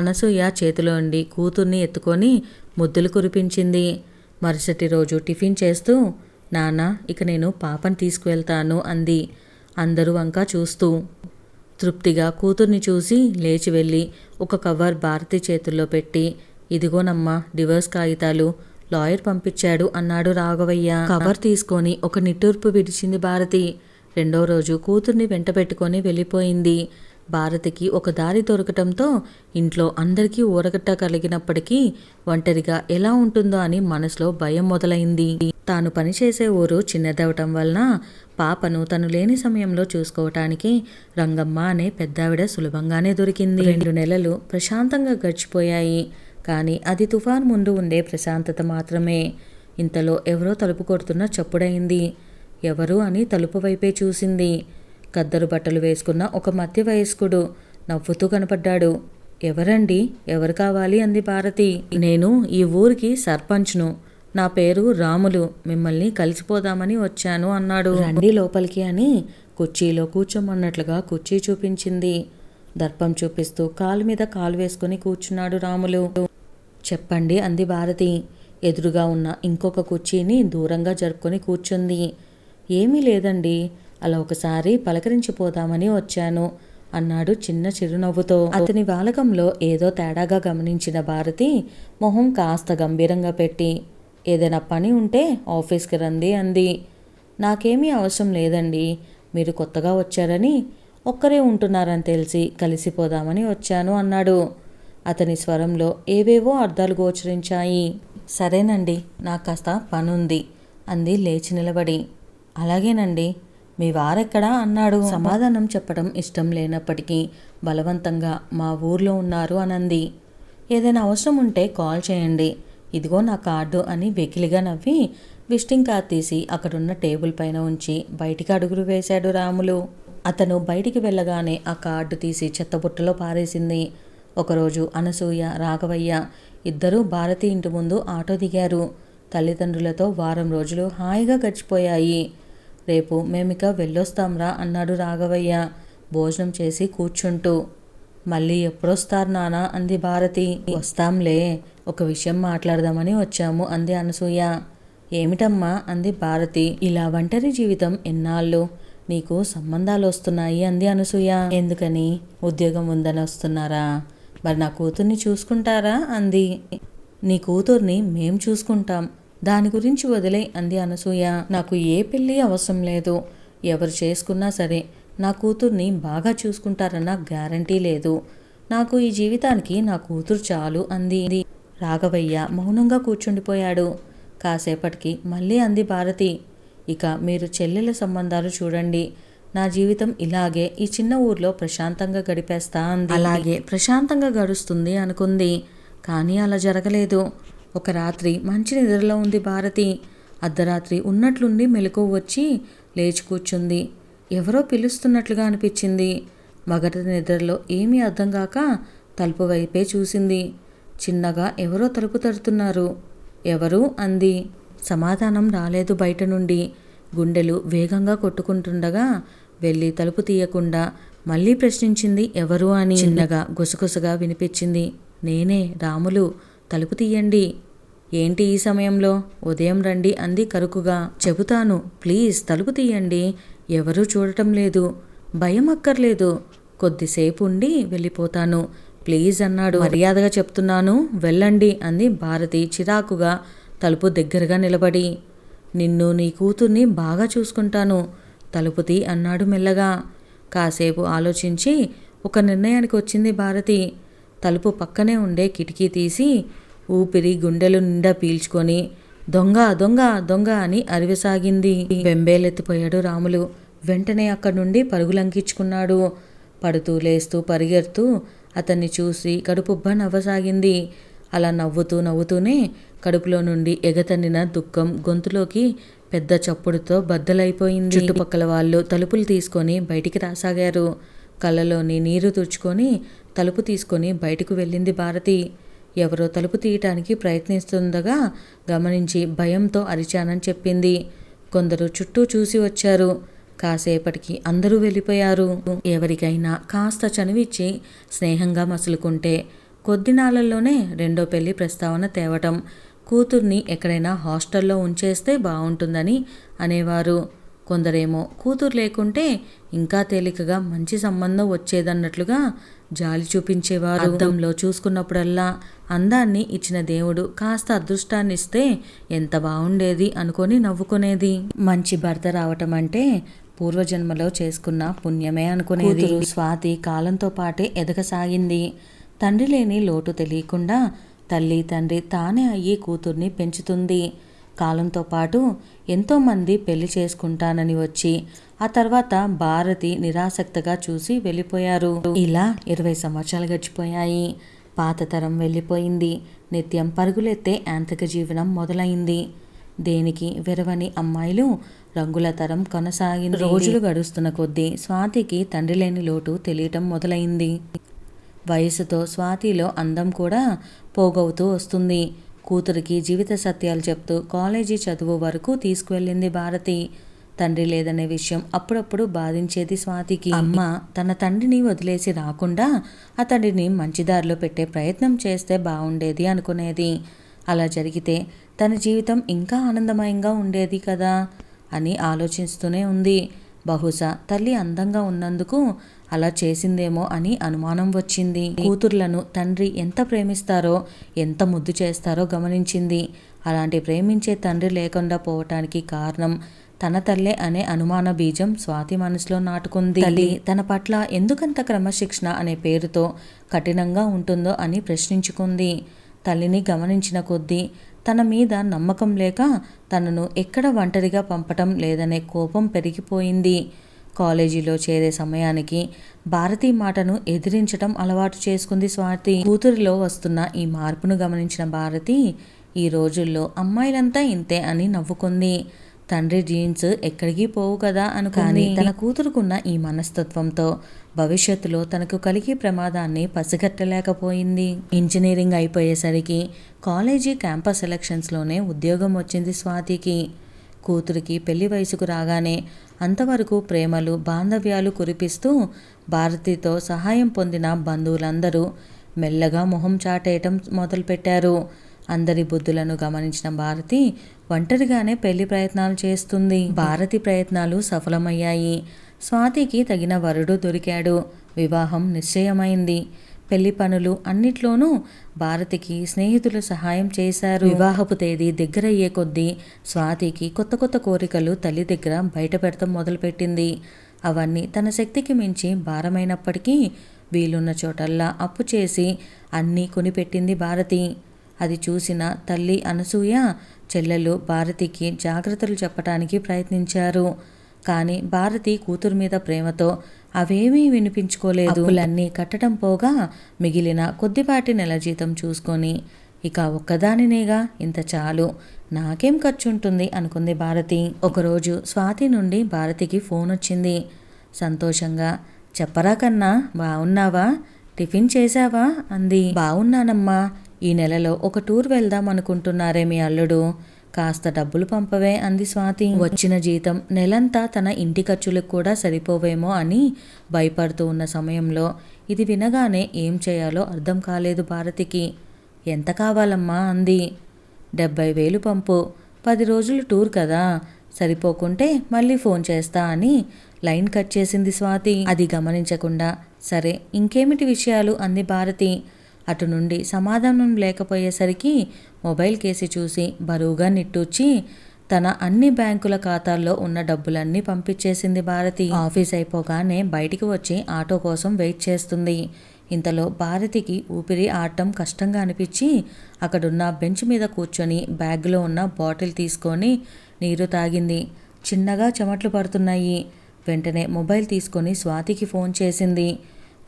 అనసూయ చేతిలో ఉండి కూతుర్ని ఎత్తుకొని ముద్దులు కురిపించింది. మరుసటి రోజు టిఫిన్ చేస్తూ, నాన్న, ఇక నేను పాపని తీసుకువెళ్తాను అంది అందరూ వంక చూస్తూ. తృప్తిగా కూతుర్ని చూసి లేచి వెళ్ళి ఒక కవర్ భారతి చేతుల్లో పెట్టి, ఇదిగోనమ్మా డివోర్స్ కాగితాలు, లాయర్ పంపించాడు అన్నాడు రాఘవయ్య. కవర్ తీసుకొని ఒక నిట్టూర్పు విడిచింది భారతి. 2వ రోజు కూతుర్ని వెంట పెట్టుకొని వెళ్ళిపోయింది. భారతికి ఒక దారి దొరకటంతో ఇంట్లో అందరికీ ఊరగట్ట కలిగినప్పటికీ ఒంటరిగా ఎలా ఉంటుందో అని మనసులో భయం మొదలైంది. తాను పనిచేసే ఊరు చిన్నదవటం వలన పాపను తను లేని సమయంలో చూసుకోవటానికి రంగమ్మ అనే పెద్దావిడ సులభంగానే దొరికింది. 2 నెలలు ప్రశాంతంగా గడిచిపోయాయి. కానీ అది తుఫాన్ ముందు ఉండే ప్రశాంతత మాత్రమే. ఇంతలో ఎవరో తలుపు కొడుతున్న చప్పుడైంది. ఎవరు అని తలుపు వైపే చూసింది. కద్దరు బట్టలు వేసుకున్న ఒక మధ్య వయస్కుడు నవ్వుతూ కనపడ్డాడు. ఎవరండి, ఎవరు కావాలి అంది భారతి. నేను ఈ ఊరికి సర్పంచ్ను, నా పేరు రాములు, మిమ్మల్ని కలిసిపోదామని వచ్చాను అన్నాడు. రండి లోపలికి అని కుర్చీలో కూర్చోమన్నట్లుగా కుర్చీ చూపించింది. దర్పం చూపిస్తూ కాలు మీద కాలు వేసుకుని కూర్చున్నాడు రాములు. చెప్పండి అంది భారతి. ఎదురుగా ఉన్న ఇంకొక కుర్చీని దూరంగా జరుపుకొని కూర్చుంది. ఏమీ లేదండి, అలా ఒకసారి పలకరించిపోదామని వచ్చాను. అన్నాడు చిన్న చిరునవ్వుతో. అతని వాలకంలో ఏదో తేడాగా గమనించిన భారతి మొహం కాస్త గంభీరంగా పెట్టి, ఏదైనా పని ఉంటే ఆఫీస్కి రండి అంది. నాకేమీ అవసరం లేదండి, మీరు కొత్తగా వచ్చారని, ఒక్కరే ఉంటున్నారని తెలిసి కలిసిపోదామని వచ్చాను అన్నాడు. అతని స్వరంలో ఏవేవో అర్థాలు గోచరించాయి. సరేనండి, నాకు కాస్త పనుంది అంది లేచి నిలబడి. అలాగేనండి, మీ వారెక్కడా అన్నాడు. సమాధానం చెప్పడం ఇష్టం లేనప్పటికీ బలవంతంగా మా ఊర్లో ఉన్నారు అనంది. ఏదైనా అవసరం ఉంటే కాల్ చేయండి, ఇదిగో నా కార్డు అని వెకిలిగా నవ్వి విజిటింగ్ కార్డ్ తీసి అక్కడున్న టేబుల్ పైన ఉంచి బయటికి అడుగులు వేశాడు రాములు. అతను బయటికి వెళ్ళగానే ఆ కార్డు తీసి చెత్తబుట్టలో పారేసింది. ఒకరోజు అనసూయ, రాఘవయ్య ఇద్దరూ భారతి ఇంటి ముందు ఆటో దిగారు. తల్లిదండ్రులతో వారం రోజులు హాయిగా గడిచిపోయాయి. రేపు మేమిక వెళ్ళొస్తాంరా అన్నాడు రాఘవయ్య భోజనం చేసి కూర్చుంటూ. మళ్ళీ ఎప్పుడొస్తారు నానా అంది భారతి. వస్తాంలే, ఒక విషయం మాట్లాడదామని వచ్చాము అంది అనసూయ. ఏమిటమ్మా అంది భారతి. ఇలా ఒంటరి జీవితం ఎన్నాళ్ళు, నీకు సంబంధాలు వస్తున్నాయి అంది అనసూయ. ఎందుకని, ఉద్యోగం ఉందని వస్తున్నారా? మరి నా కూతుర్ని చూసుకుంటారా అంది. నీ కూతుర్ని మేం చూసుకుంటాం, దాని గురించి వదిలే అంది అనసూయ. నాకు ఏ పెళ్ళి అవసరం లేదు, ఎవరు చేసుకున్నా సరే నా కూతుర్ని బాగా చూసుకుంటారన్న గ్యారంటీ లేదు. నాకు ఈ జీవితానికి నా కూతురు చాలు అంది. రాఘవయ్య మౌనంగా కూర్చుండిపోయాడు. కాసేపటికి మళ్ళీ అంది భారతి. ఇక మీరు చెల్లెల సంబంధాలు చూడండి, నా జీవితం ఇలాగే ఈ చిన్న ఊర్లో ప్రశాంతంగా గడిపేస్తా అంది. అలాగే ప్రశాంతంగా గడుస్తుంది అనుకుంది, కానీ అలా జరగలేదు. ఒక రాత్రి మంచి నిద్రలో ఉంది భారతి. అర్ధరాత్రి ఉన్నట్లుండి మెలకువ వచ్చి లేచి కూర్చుంది. ఎవరో పిలుస్తున్నట్లుగా అనిపించింది. మగట నిద్రలో ఏమీ అర్థం కాక తలుపు వైపే చూసింది. చిన్నగా ఎవరో తలుపు తడుతున్నారు. ఎవరు అంది. సమాధానం రాలేదు బయట నుండి. గుండెలు వేగంగా కొట్టుకుంటుండగా వెళ్ళి తలుపు తీయకుండా మళ్ళీ ప్రశ్నించింది ఎవరు అని. చిన్నగా గుసగుసగా వినిపించింది. నేనే, రాములు, తలుపు తీయండి. ఏంటి ఈ సమయంలో? ఉదయం రండి అంది కరుకుగా. చెబుతాను, ప్లీజ్ తలుపు తీయండి, ఎవరూ చూడటం లేదు, భయం అక్కర్లేదు, కొద్దిసేపు ఉండి వెళ్ళిపోతాను ప్లీజ్ అన్నాడు. మర్యాదగా చెప్తున్నాను, వెళ్ళండి అంది భారతి చిరాకుగా తలుపు దగ్గరగా నిలబడి. నిన్ను, నీ కూతుర్ని బాగా చూసుకుంటాను, తలుపు తీ అన్నాడు మెల్లగా. కాసేపు ఆలోచించి ఒక నిర్ణయానికి వచ్చింది భారతి. తలుపు పక్కనే ఉండే కిటికీ తీసి ఊపిరి గుండెలు నిండా పీల్చుకొని దొంగ దొంగ దొంగ అని అరివసాగింది. బెంబేలెత్తిపోయాడు రాములు. వెంటనే అక్కడి నుండి పరుగులంకించుకున్నాడు. పడుతూ లేస్తూ పరిగెడుతూ అతన్ని చూసి కడుపుబ్బ నవ్వసాగింది. అలా నవ్వుతూ నవ్వుతూనే కడుపులో నుండి ఎగతన్నిన దుఃఖం గొంతులోకి పెద్ద చప్పుడుతో బద్దలైపోయింది. చుట్టుపక్కల వాళ్ళు తలుపులు తీసుకొని బయటికి రాసాగారు. కళ్ళలోని నీరు తుడుచుకొని తలుపు తీసుకొని బయటకు వెళ్ళింది భారతి. ఎవరో తలుపు తీయటానికి ప్రయత్నిస్తుండగా గమనించి భయంతో అరిచానని చెప్పింది. కొందరు చుట్టూ చూసి వచ్చారు. కాసేపటికి అందరూ వెళ్ళిపోయారు. ఎవరికైనా కాస్త చనువిచ్చి స్నేహంగా మసులుకుంటే కొద్ది నాళ్ళల్లోనే రెండో పెళ్లి ప్రస్తావన తేవటం, కూతుర్ని ఎక్కడైనా హాస్టల్లో ఉంచేస్తే బాగుంటుందని అనేవారు. కొందరేమో కూతురు లేకుంటే ఇంకా తేలికగా మంచి సంబంధం వచ్చేదన్నట్లుగా జాలి చూపించేవారు. అద్దంలో చూసుకున్నప్పుడల్లా అందాన్ని ఇచ్చిన దేవుడు కాస్త అదృష్టాన్ని ఇస్తే ఎంత బాగుండేది అనుకొని నవ్వుకునేది. మంచి భర్త రావటం అంటే పూర్వజన్మలో చేసుకున్న పుణ్యమే అనుకునేది. స్వాతి కాలంతో పాటే ఎదగసాగింది. తండ్రి లేని లోటు తెలియకుండా తల్లి తండ్రి తానే అయ్యి కూతుర్ని పెంచుతుంది. కాలంతో పాటు ఎంతోమంది పెళ్లి చేసుకుంటానని వచ్చి ఆ తర్వాత భారతి నిరాసక్తగా చూసి వెళ్ళిపోయారు. ఇలా 20 సంవత్సరాలు గడిచిపోయాయి. పాత తరం వెళ్ళిపోయింది. నిత్యం పరుగులెత్తే యాంత్రిక జీవనం మొదలైంది. దేనికి వెరవని అమ్మాయిలు రంగుల తరం కొనసాగింది. రోజులు గడుస్తున్న కొద్దీ స్వాతికి తండ్రి లేని లోటు తెలియటం మొదలైంది. వయసుతో స్వాతిలో అందం కూడా పోగవుతూ వస్తుంది. కూతురికి జీవిత సత్యాలు చెప్తూ కాలేజీ చదువు వరకు తీసుకువెళ్ళింది భారతి. తండ్రి లేదనే విషయం అప్పుడప్పుడు బాధించేది స్వాతికి. అమ్మ తన తండ్రిని వదిలేసి రాకుండా ఆ తండ్రిని మంచిదారిలో పెట్టే ప్రయత్నం చేస్తే బాగుండేది అనుకునేది. అలా జరిగితే తన జీవితం ఇంకా ఆనందమయంగా ఉండేది కదా అని ఆలోచిస్తూనే ఉంది. బహుశా తల్లి అందంగా ఉన్నందుకు అలా చేసిందేమో అని అనుమానం వచ్చింది. కూతుర్లను తండ్రి ఎంత ప్రేమిస్తారో, ఎంత ముద్దు చేస్తారో గమనించింది. అలాంటి ప్రేమించే తండ్రి లేకుండా పోవటానికి కారణం తన తల్లే అనే అనుమాన బీజం స్వాతి మనసులో నాటుకుంది. తల్లి తన పట్ల ఎందుకంత క్రమశిక్షణ అనే పేరుతో కఠినంగా ఉంటుందో అని ప్రశ్నించుకుంది. తల్లిని గమనించిన కొద్దీ తన మీద నమ్మకం లేక తనను ఎక్కడ ఒంటరిగా పంపటం లేదనే కోపం పెరిగిపోయింది. కాలేజీలో చేరే సమయానికి భారతి మాటను ఎదిరించటం అలవాటు చేసుకుంది స్వాతి. కూతురిలో వస్తున్న ఈ మార్పును గమనించిన భారతి ఈ రోజుల్లో అమ్మాయిలంతా ఇంతే అని నవ్వుకుంది. తండ్రి జీన్స్ ఎక్కడికి పోవు కదా అనుకుని తన కూతురుకున్న ఈ మనస్తత్వంతో భవిష్యత్తులో తనకు కలిగే ప్రమాదాన్ని పసిగట్టలేకపోయింది. ఇంజనీరింగ్ అయిపోయేసరికి కాలేజీ క్యాంపస్ సెలక్షన్స్లోనే ఉద్యోగం వచ్చింది స్వాతికి. కూతురికి పెళ్లి వయసుకు రాగానే అంతవరకు ప్రేమలు బాంధవ్యాలు కురిపిస్తూ భారతితో సహాయం పొందిన బంధువులందరూ మెల్లగా మొహం చాటేయటం మొదలుపెట్టారు. అందరి బుద్ధులను గమనించిన భారతి ఒంటరిగానే పెళ్లి ప్రయత్నాలు చేస్తుంది. భారతి ప్రయత్నాలు సఫలమయ్యాయి. స్వాతికి తగిన వరుడు దొరికాడు. వివాహం నిశ్చయమైంది. పెళ్లి పనులు అన్నిట్లోనూ భారతికి స్నేహితులు సహాయం చేశారు. వివాహపు తేదీ దగ్గరయ్యే కొద్దీ స్వాతికి కొత్త కొత్త కోరికలు తల్లి దగ్గర బయట పెడతాం మొదలుపెట్టింది. అవన్నీ తన శక్తికి మించి భారమైనప్పటికీ వీలున్న చోటల్లా అప్పు చేసి అన్నీ కొనిపెట్టింది భారతి. అది చూసిన తల్లి అనసూయ, చెల్లెలు భారతికి జాగ్రత్తలు చెప్పటానికి ప్రయత్నించారు. కానీ భారతి కూతురు మీద ప్రేమతో అవేమీ వినిపించుకోలేదు. అప్పులన్నీ కట్టడం పోగా మిగిలిన కొద్దిపాటి నెల జీతం చూసుకొని ఇక ఒక్కదానినేగా, ఇంత చాలు, నాకేం ఖర్చు ఉంటుంది అనుకుంది భారతి. ఒకరోజు స్వాతి నుండి భారతికి ఫోన్ వచ్చింది. సంతోషంగా, చెప్పరా కన్నా, బాగున్నావా, టిఫిన్ చేశావా అంది. బాగున్నానమ్మా, ఈ నెలలో ఒక టూర్ వెళ్దాం అనుకుంటున్నారే మీ అల్లుడు, కాస్త డబ్బులు పంపవే అంది స్వాతి. వచ్చిన జీతం నెలంతా తన ఇంటి ఖర్చులకు కూడా సరిపోవేమో అని భయపడుతూ ఉన్న సమయంలో ఇది వినగానే ఏం చేయాలో అర్థం కాలేదు భారతికి. ఎంత కావాలమ్మా అంది. 70,000 పంపు, 10 రోజులు టూర్ కదా, సరిపోకుంటే మళ్ళీ ఫోన్ చేస్తా అని లైన్ కట్ చేసింది స్వాతి. అది గమనించకుండా సరే ఇంకేమిటి విషయాలు అంది భారతి. అటు నుండి సమాధానం లేకపోయేసరికి మొబైల్ కేసి చూసి బరువుగా నిట్టూర్చి తన అన్ని బ్యాంకుల ఖాతాల్లో ఉన్న డబ్బులన్నీ పంపించేసింది భారతి. ఆఫీస్ అయిపోగానే బయటికి వచ్చి ఆటో కోసం వెయిట్ చేస్తుంది. ఇంతలో భారతికి ఊపిరి ఆడటం కష్టంగా అనిపించి అక్కడున్న బెంచ్ మీద కూర్చొని బ్యాగ్లో ఉన్న బాటిల్ తీసుకొని నీరు తాగింది. చిన్నగా చెమట్లు పడుతున్నాయి. వెంటనే మొబైల్ తీసుకొని స్వాతికి ఫోన్ చేసింది.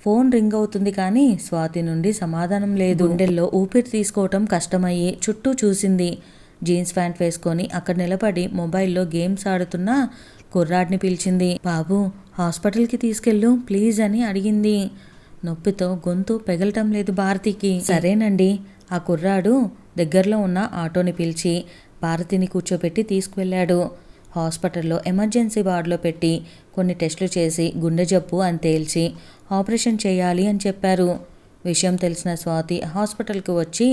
ఫోన్ రింగ్ అవుతుంది కానీ స్వాతి నుండి సమాధానం లేదు. గుండెల్లో ఊపిరి తీసుకోవటం కష్టమయ్యి చుట్టూ చూసింది. జీన్స్ ప్యాంట్ వేసుకొని అక్కడ నిలబడి మొబైల్లో గేమ్స్ ఆడుతున్న కుర్రాడిని పిలిచింది. బాబు, హాస్పిటల్కి తీసుకెళ్ళు ప్లీజ్ అని అడిగింది. నొప్పితో గొంతు పెగలటం లేదు భారతికి. సరేనండి. ఆ కుర్రాడు దగ్గరలో ఉన్న ఆటోని పిలిచి భారతిని కూర్చోబెట్టి తీసుకువెళ్ళాడు. హాస్పిటల్లో ఎమర్జెన్సీ వార్డులో పెట్టి కొన్ని టెస్టులు చేసి గుండె జబ్బు అని తేల్చి ఆపరేషన్ చేయాలి అని చెప్పారు. విషయం తెలిసిన స్వాతి హాస్పిటల్కి వచ్చి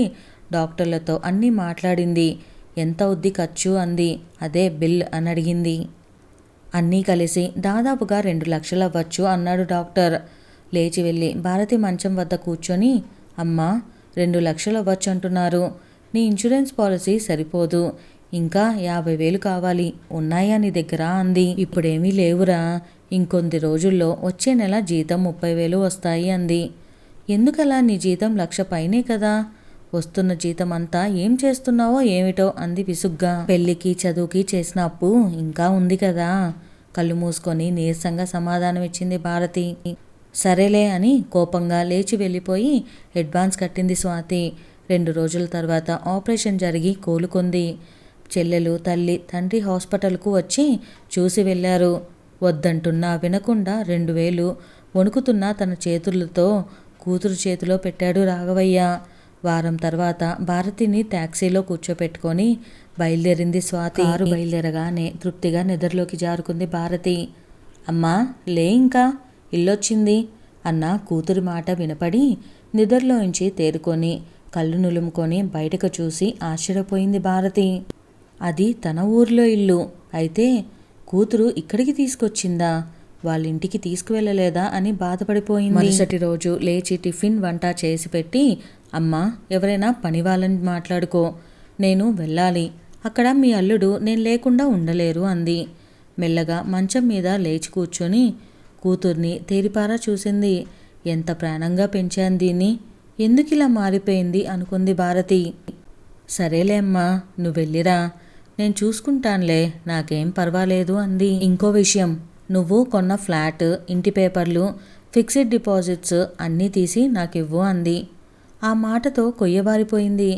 డాక్టర్లతో అన్నీ మాట్లాడింది. ఎంత అవుద్ది ఖర్చు అంది. అదే బిల్ అని అడిగింది. అన్నీ కలిసి దాదాపుగా 2 లక్షలు అవ్వచ్చు అన్నాడు డాక్టర్. లేచి వెళ్ళి భారతి మంచం వద్ద కూర్చొని, అమ్మా, 2 లక్షలు అవ్వచ్చు అంటున్నారు, నీ ఇన్సూరెన్స్ పాలసీ సరిపోదు, ఇంకా 50,000 కావాలి, ఉన్నాయా నీ దగ్గర అంది. ఇప్పుడేమీ లేవురా, ఇంకొద్ది రోజుల్లో వచ్చే నెల జీతం 30,000 వస్తాయి అంది. ఎందుకలా, నీ జీతం 1,00,000 పైనే కదా, వస్తున్న జీతం అంతా ఏం చేస్తున్నావో ఏమిటో అంది విసుగ్గా. పెళ్లికి చదువుకి చేసిన అప్పు ఇంకా ఉంది కదా, కళ్ళు మూసుకొని నీరసంగా సమాధానం ఇచ్చింది భారతి. సరేలే అని కోపంగా లేచి వెళ్ళిపోయి అడ్వాన్స్ కట్టింది స్వాతి. 2 రోజుల తర్వాత ఆపరేషన్ జరిగి కోలుకుంది. చెల్లెలు, తల్లి, తండ్రి హాస్పిటల్కు వచ్చి చూసి వెళ్ళారు. వద్దంటున్నా వినకుండా 2,000 వణుకుతున్న తన చేతులతో కూతురు చేతిలో పెట్టాడు రాఘవయ్య. వారం తర్వాత భారతిని ట్యాక్సీలో కూర్చోపెట్టుకొని బయలుదేరింది స్వాతి. కారు బయలుదేరగానే తృప్తిగా నిద్రలోకి జారుకుంది భారతి. అమ్మా, లే, ఇంకా ఇల్లొచ్చింది అన్న కూతురి మాట వినపడి నిద్రలోంచి తేరుకొని కళ్ళు నులుముకొని బయటకు చూసి ఆశ్చర్యపోయింది భారతి. అది తన ఊర్లో ఇల్లు అయితే కూతురు ఇక్కడికి తీసుకొచ్చిందా, వాళ్ళ ఇంటికి తీసుకువెళ్ళలేదా అని బాధపడిపోయింది. మరుసటి రోజు లేచి టిఫిన్ వంట చేసి పెట్టి, అమ్మా ఎవరైనా పని వాళ్ళని మాట్లాడుకో, నేను వెళ్ళాలి, అక్కడ మీ అల్లుడు నేను లేకుండా ఉండలేరు అంది. మెల్లగా మంచం మీద లేచి కూర్చొని కూతుర్ని తేరిపారా చూసింది. ఎంత ప్రాణంగా పెంచాను దీన్ని, ఎందుకిలా మారిపోయింది అనుకుంది భారతి. సరేలే అమ్మా, నువ్వెళ్ళిరా, నేను చూసుకుంటానులే, నాకేం పర్వాలేదు అంది. ఇంకో విషయం, నువ్వు కొన్న ఫ్లాట్, ఇంటి పేపర్లు, ఫిక్స్డ్ డిపాజిట్స్ అన్నీ తీసి నాకివ్వు అంది. ఆ మాటతో కొయ్యబారిపోయింది.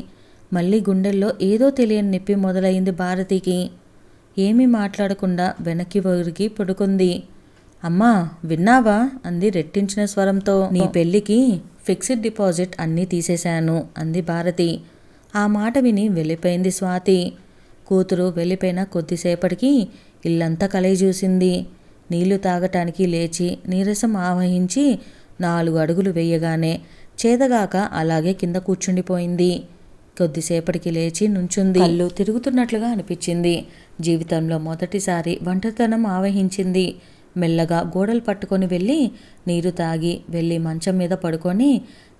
మళ్ళీ గుండెల్లో ఏదో తెలియని నొప్పి మొదలైంది భారతికి. ఏమీ మాట్లాడకుండా వెనక్కి ఒరిగి పడుకుంది. అమ్మా విన్నావా అంది రెట్టించిన స్వరంతో. నీ పెళ్ళికి ఫిక్స్డ్ డిపాజిట్ అన్నీ తీసేశాను అంది భారతి. ఆ మాట విని వెళ్ళిపోయింది స్వాతి. కూతురు వెళ్ళిపోయిన కొద్దిసేపటికి ఇల్లంతా కలయి చూసింది. నీళ్లు తాగటానికి లేచి నీరసం ఆవహించి 4 అడుగులు వేయగానే చేతగాక అలాగే కింద కూర్చుండిపోయింది. కొద్దిసేపటికి లేచి నుంచుంది. కళ్ళు తిరుగుతున్నట్లుగా అనిపించింది. జీవితంలో మొదటిసారి ఒంటరితనం ఆవహించింది. మెల్లగా గోడలు పట్టుకొని వెళ్ళి నీరు తాగి వెళ్ళి మంచం మీద పడుకొని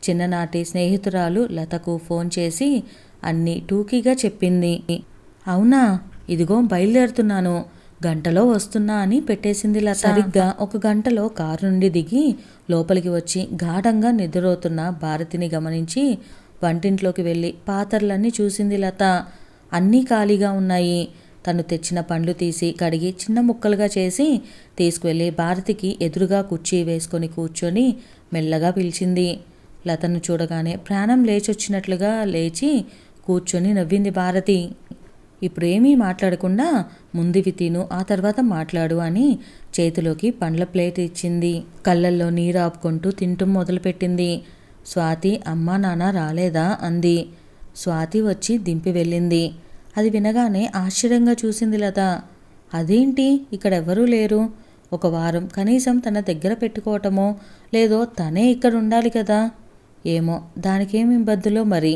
చిన్ననాటి స్నేహితురాలు లతకు ఫోన్ చేసి అన్నీ టూకీగా చెప్పింది. అవునా, ఇదిగో బయలుదేరుతున్నాను, గంటలో వస్తున్నా అని పెట్టేసింది లత. సరిగ్గా 1 గంటలో కారు నుండి దిగి లోపలికి వచ్చి గాఢంగా నిద్రపోతున్న భారతిని గమనించి వంటింట్లోకి వెళ్ళి పాత్రలన్నీ చూసింది లత. అన్నీ ఖాళీగా ఉన్నాయి. తను తెచ్చిన పండ్లు తీసి కడిగి చిన్న ముక్కలుగా చేసి తీసుకువెళ్ళి భారతికి ఎదురుగా కుర్చీ వేసుకొని కూర్చొని మెల్లగా పిలిచింది. లతను చూడగానే ప్రాణం లేచొచ్చినట్లుగా లేచి కూర్చొని నవ్వింది భారతి. ఇప్పుడేమీ మాట్లాడకుండా ముందువి తిను, ఆ తర్వాత మాట్లాడు అని చేతిలోకి పండ్ల ప్లేట్ ఇచ్చింది. కళ్ళల్లో నీరు ఆపుకుంటూ తింటూ మొదలుపెట్టింది. స్వాతి అమ్మా నాన్న రాలేదా అంది. స్వాతి వచ్చి దింపి వెళ్ళింది. అది వినగానే ఆశ్చర్యంగా చూసింది లత. అదేంటి ఇక్కడెవ్వరూ లేరు, 1 వారం కనీసం తన దగ్గర పెట్టుకోవటమో లేదో తనే ఇక్కడ ఉండాలి కదా, ఏమో దానికేమి ఇబ్బందులో మరి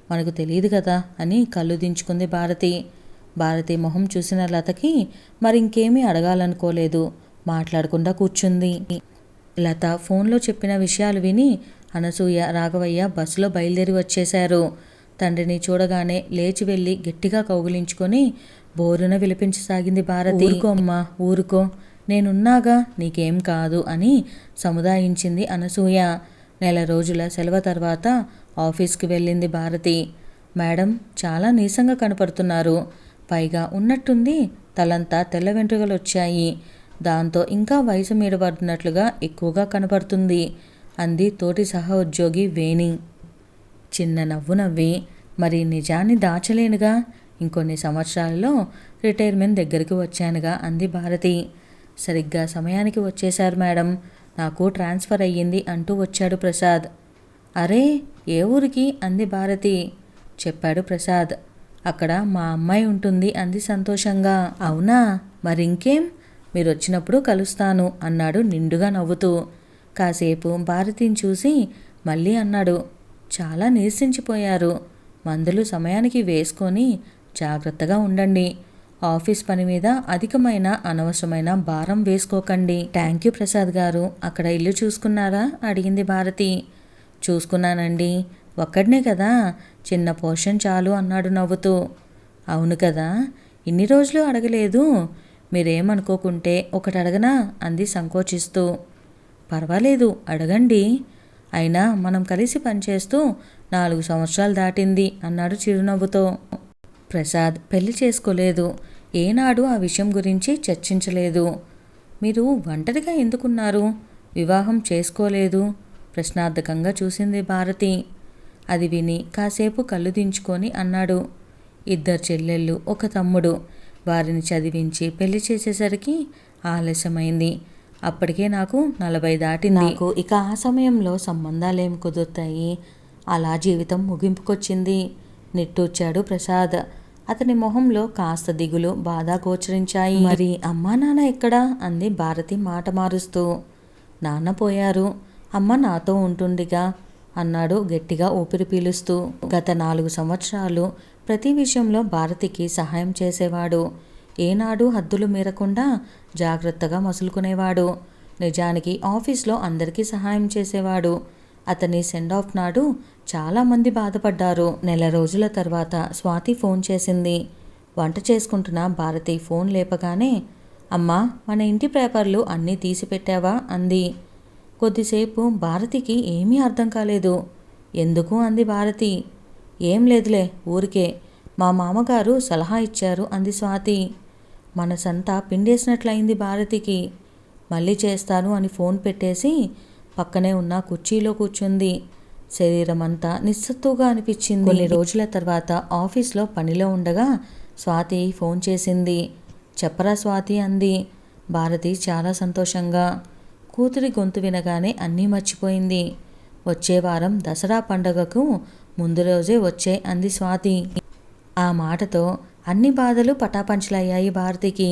మనకు తెలియదు కదా అని కళ్ళు దించుకుంది భారతి. భారతి మొహం చూసిన లతకి మరింకేమీ అడగాలనుకోలేదు. మాట్లాడకుండా కూర్చుంది. లత ఫోన్లో చెప్పిన విషయాలు విని అనసూయ, రాఘవయ్య బస్సులో బయలుదేరి వచ్చేశారు. తండ్రిని చూడగానే లేచి వెళ్ళి గట్టిగా కౌగిలించుకొని బోరున విలిపించసాగింది భారతి. ఊరుకో అమ్మా, ఊరుకో, నేనున్నాగా, నీకేం కాదు అని సముదాయించింది అనసూయ. 1 రోజుల సెలవు తర్వాత ఆఫీస్కి వెళ్ళింది భారతి. మేడం చాలా నీరసంగా కనపడుతున్నారు, పైగా ఉన్నట్టుండి తలంతా తెల్ల వెంట్రుకలు వచ్చాయి, దాంతో ఇంకా వయసు మీద పడుతున్నట్లుగా ఎక్కువగా కనపడుతుంది అంది తోటి సహ ఉద్యోగి వేణి. చిన్న నవ్వు నవ్వి, మరి నిజాన్ని దాచలేనుగా, ఇంకొన్ని సంవత్సరాలలో రిటైర్మెంట్ దగ్గరికి వచ్చానుగా అంది భారతి. సరిగ్గా సమయానికి వచ్చేశారు మేడం, నాకు ట్రాన్స్ఫర్ అయ్యింది అంటూ వచ్చాడు ప్రసాద్. అరే ఏ ఊరికి అంది భారతి. చెప్పాడు ప్రసాద్. అక్కడ మా అమ్మాయి ఉంటుంది అంది సంతోషంగా. అవునా, మరింకేం, మీరు వచ్చినప్పుడు కలుస్తాను అన్నాడు నిండుగా నవ్వుతూ. కాసేపు భారతిని చూసి మళ్ళీ అన్నాడు, చాలా నీరసించిపోయారు, మందులు సమయానికి వేసుకొని జాగ్రత్తగా ఉండండి, ఆఫీస్ పని మీద అధికమైన అనవసరమైన భారం వేసుకోకండి. థ్యాంక్ యూ ప్రసాద్ గారు, అక్కడ ఇల్లు చూసుకున్నారా అడిగింది భారతి. చూసుకున్నానండి, ఒక్కడనే కదా, చిన్న పోర్షన్ చాలు అన్నాడు నవ్వుతూ. అవును కదా, ఇన్ని రోజులు అడగలేదు, మీరేమనుకోకుంటే ఒకటి అడగనా అంది సంకోచిస్తూ. పర్వాలేదు అడగండి, అయినా మనం కలిసి పనిచేస్తూ 4 సంవత్సరాలు దాటింది అన్నాడు చిరునవ్వుతో. ప్రసాద్ పెళ్లి చేసుకోలేదు, ఏనాడు ఆ విషయం గురించి చర్చించలేదు. మీరు ఒంటరిగా ఎందుకున్నారు, వివాహం చేసుకోలేదు ప్రశ్నార్థకంగా చూసింది భారతి. అది విని కాసేపు కళ్ళు దించుకొని అన్నాడు, 2 చెల్లెళ్ళు 1 తమ్ముడు, వారిని చదివించి పెళ్లి చేసేసరికి ఆలస్యమైంది, అప్పటికే నాకు 40 దాటింది. నాకు ఇక ఆ సమయంలో సంబంధాలేం కుదురుతాయి, అలా జీవితం ముగింపుకొచ్చింది నిట్టూర్చాడు ప్రసాద్. అతని మొహంలో కాస్త దిగులు, బాధ గోచరించాయి. మరి అమ్మా నాన్న ఎక్కడా అంది భారతి మాట మారుస్తూ. నాన్న పోయారు, అమ్మ నాతో ఉంటుందిగా అన్నాడు గట్టిగా ఊపిరి పీలుస్తూ. గత 4 సంవత్సరాలు ప్రతి విషయంలో భారతికి సహాయం చేసేవాడు. ఏనాడు హద్దులు మీరకుండా జాగ్రత్తగా మసులుకునేవాడు. నిజానికి ఆఫీస్లో అందరికీ సహాయం చేసేవాడు. అతని సెండ్ ఆఫ్ నాడు చాలామంది బాధపడ్డారు. నెల రోజుల తర్వాత స్వాతి ఫోన్ చేసింది. వంట చేసుకుంటున్న భారతి ఫోన్ లేపగానే, అమ్మా, మన ఇంటి పేపర్లు అన్నీ తీసి పెట్టావా అంది. కొద్దిసేపు భారతికి ఏమీ అర్థం కాలేదు. ఎందుకు అంది భారతి. ఏం లేదులే, ఊరికే మా మామగారు సలహా ఇచ్చారు అంది స్వాతి. మనసంతా పిండేసినట్లయింది భారతికి. మళ్ళీ చేస్తాను అని ఫోన్ పెట్టేసి పక్కనే ఉన్న కుర్చీలో కూర్చుంది. శరీరం అంతా నిస్సత్తుగా అనిపించింది. కొన్ని రోజుల తర్వాత ఆఫీస్లో పనిలో ఉండగా స్వాతి ఫోన్ చేసింది. చెప్పరా స్వాతి అంది భారతి చాలా సంతోషంగా. కూతురి గొంతు వినగానే అన్నీ మర్చిపోయింది. వచ్చే వారం దసరా పండగకు ముందు రోజే వచ్చే అంది స్వాతి. ఆ మాటతో అన్ని బాధలు పటాపంచలయ్యాయి భారతికి.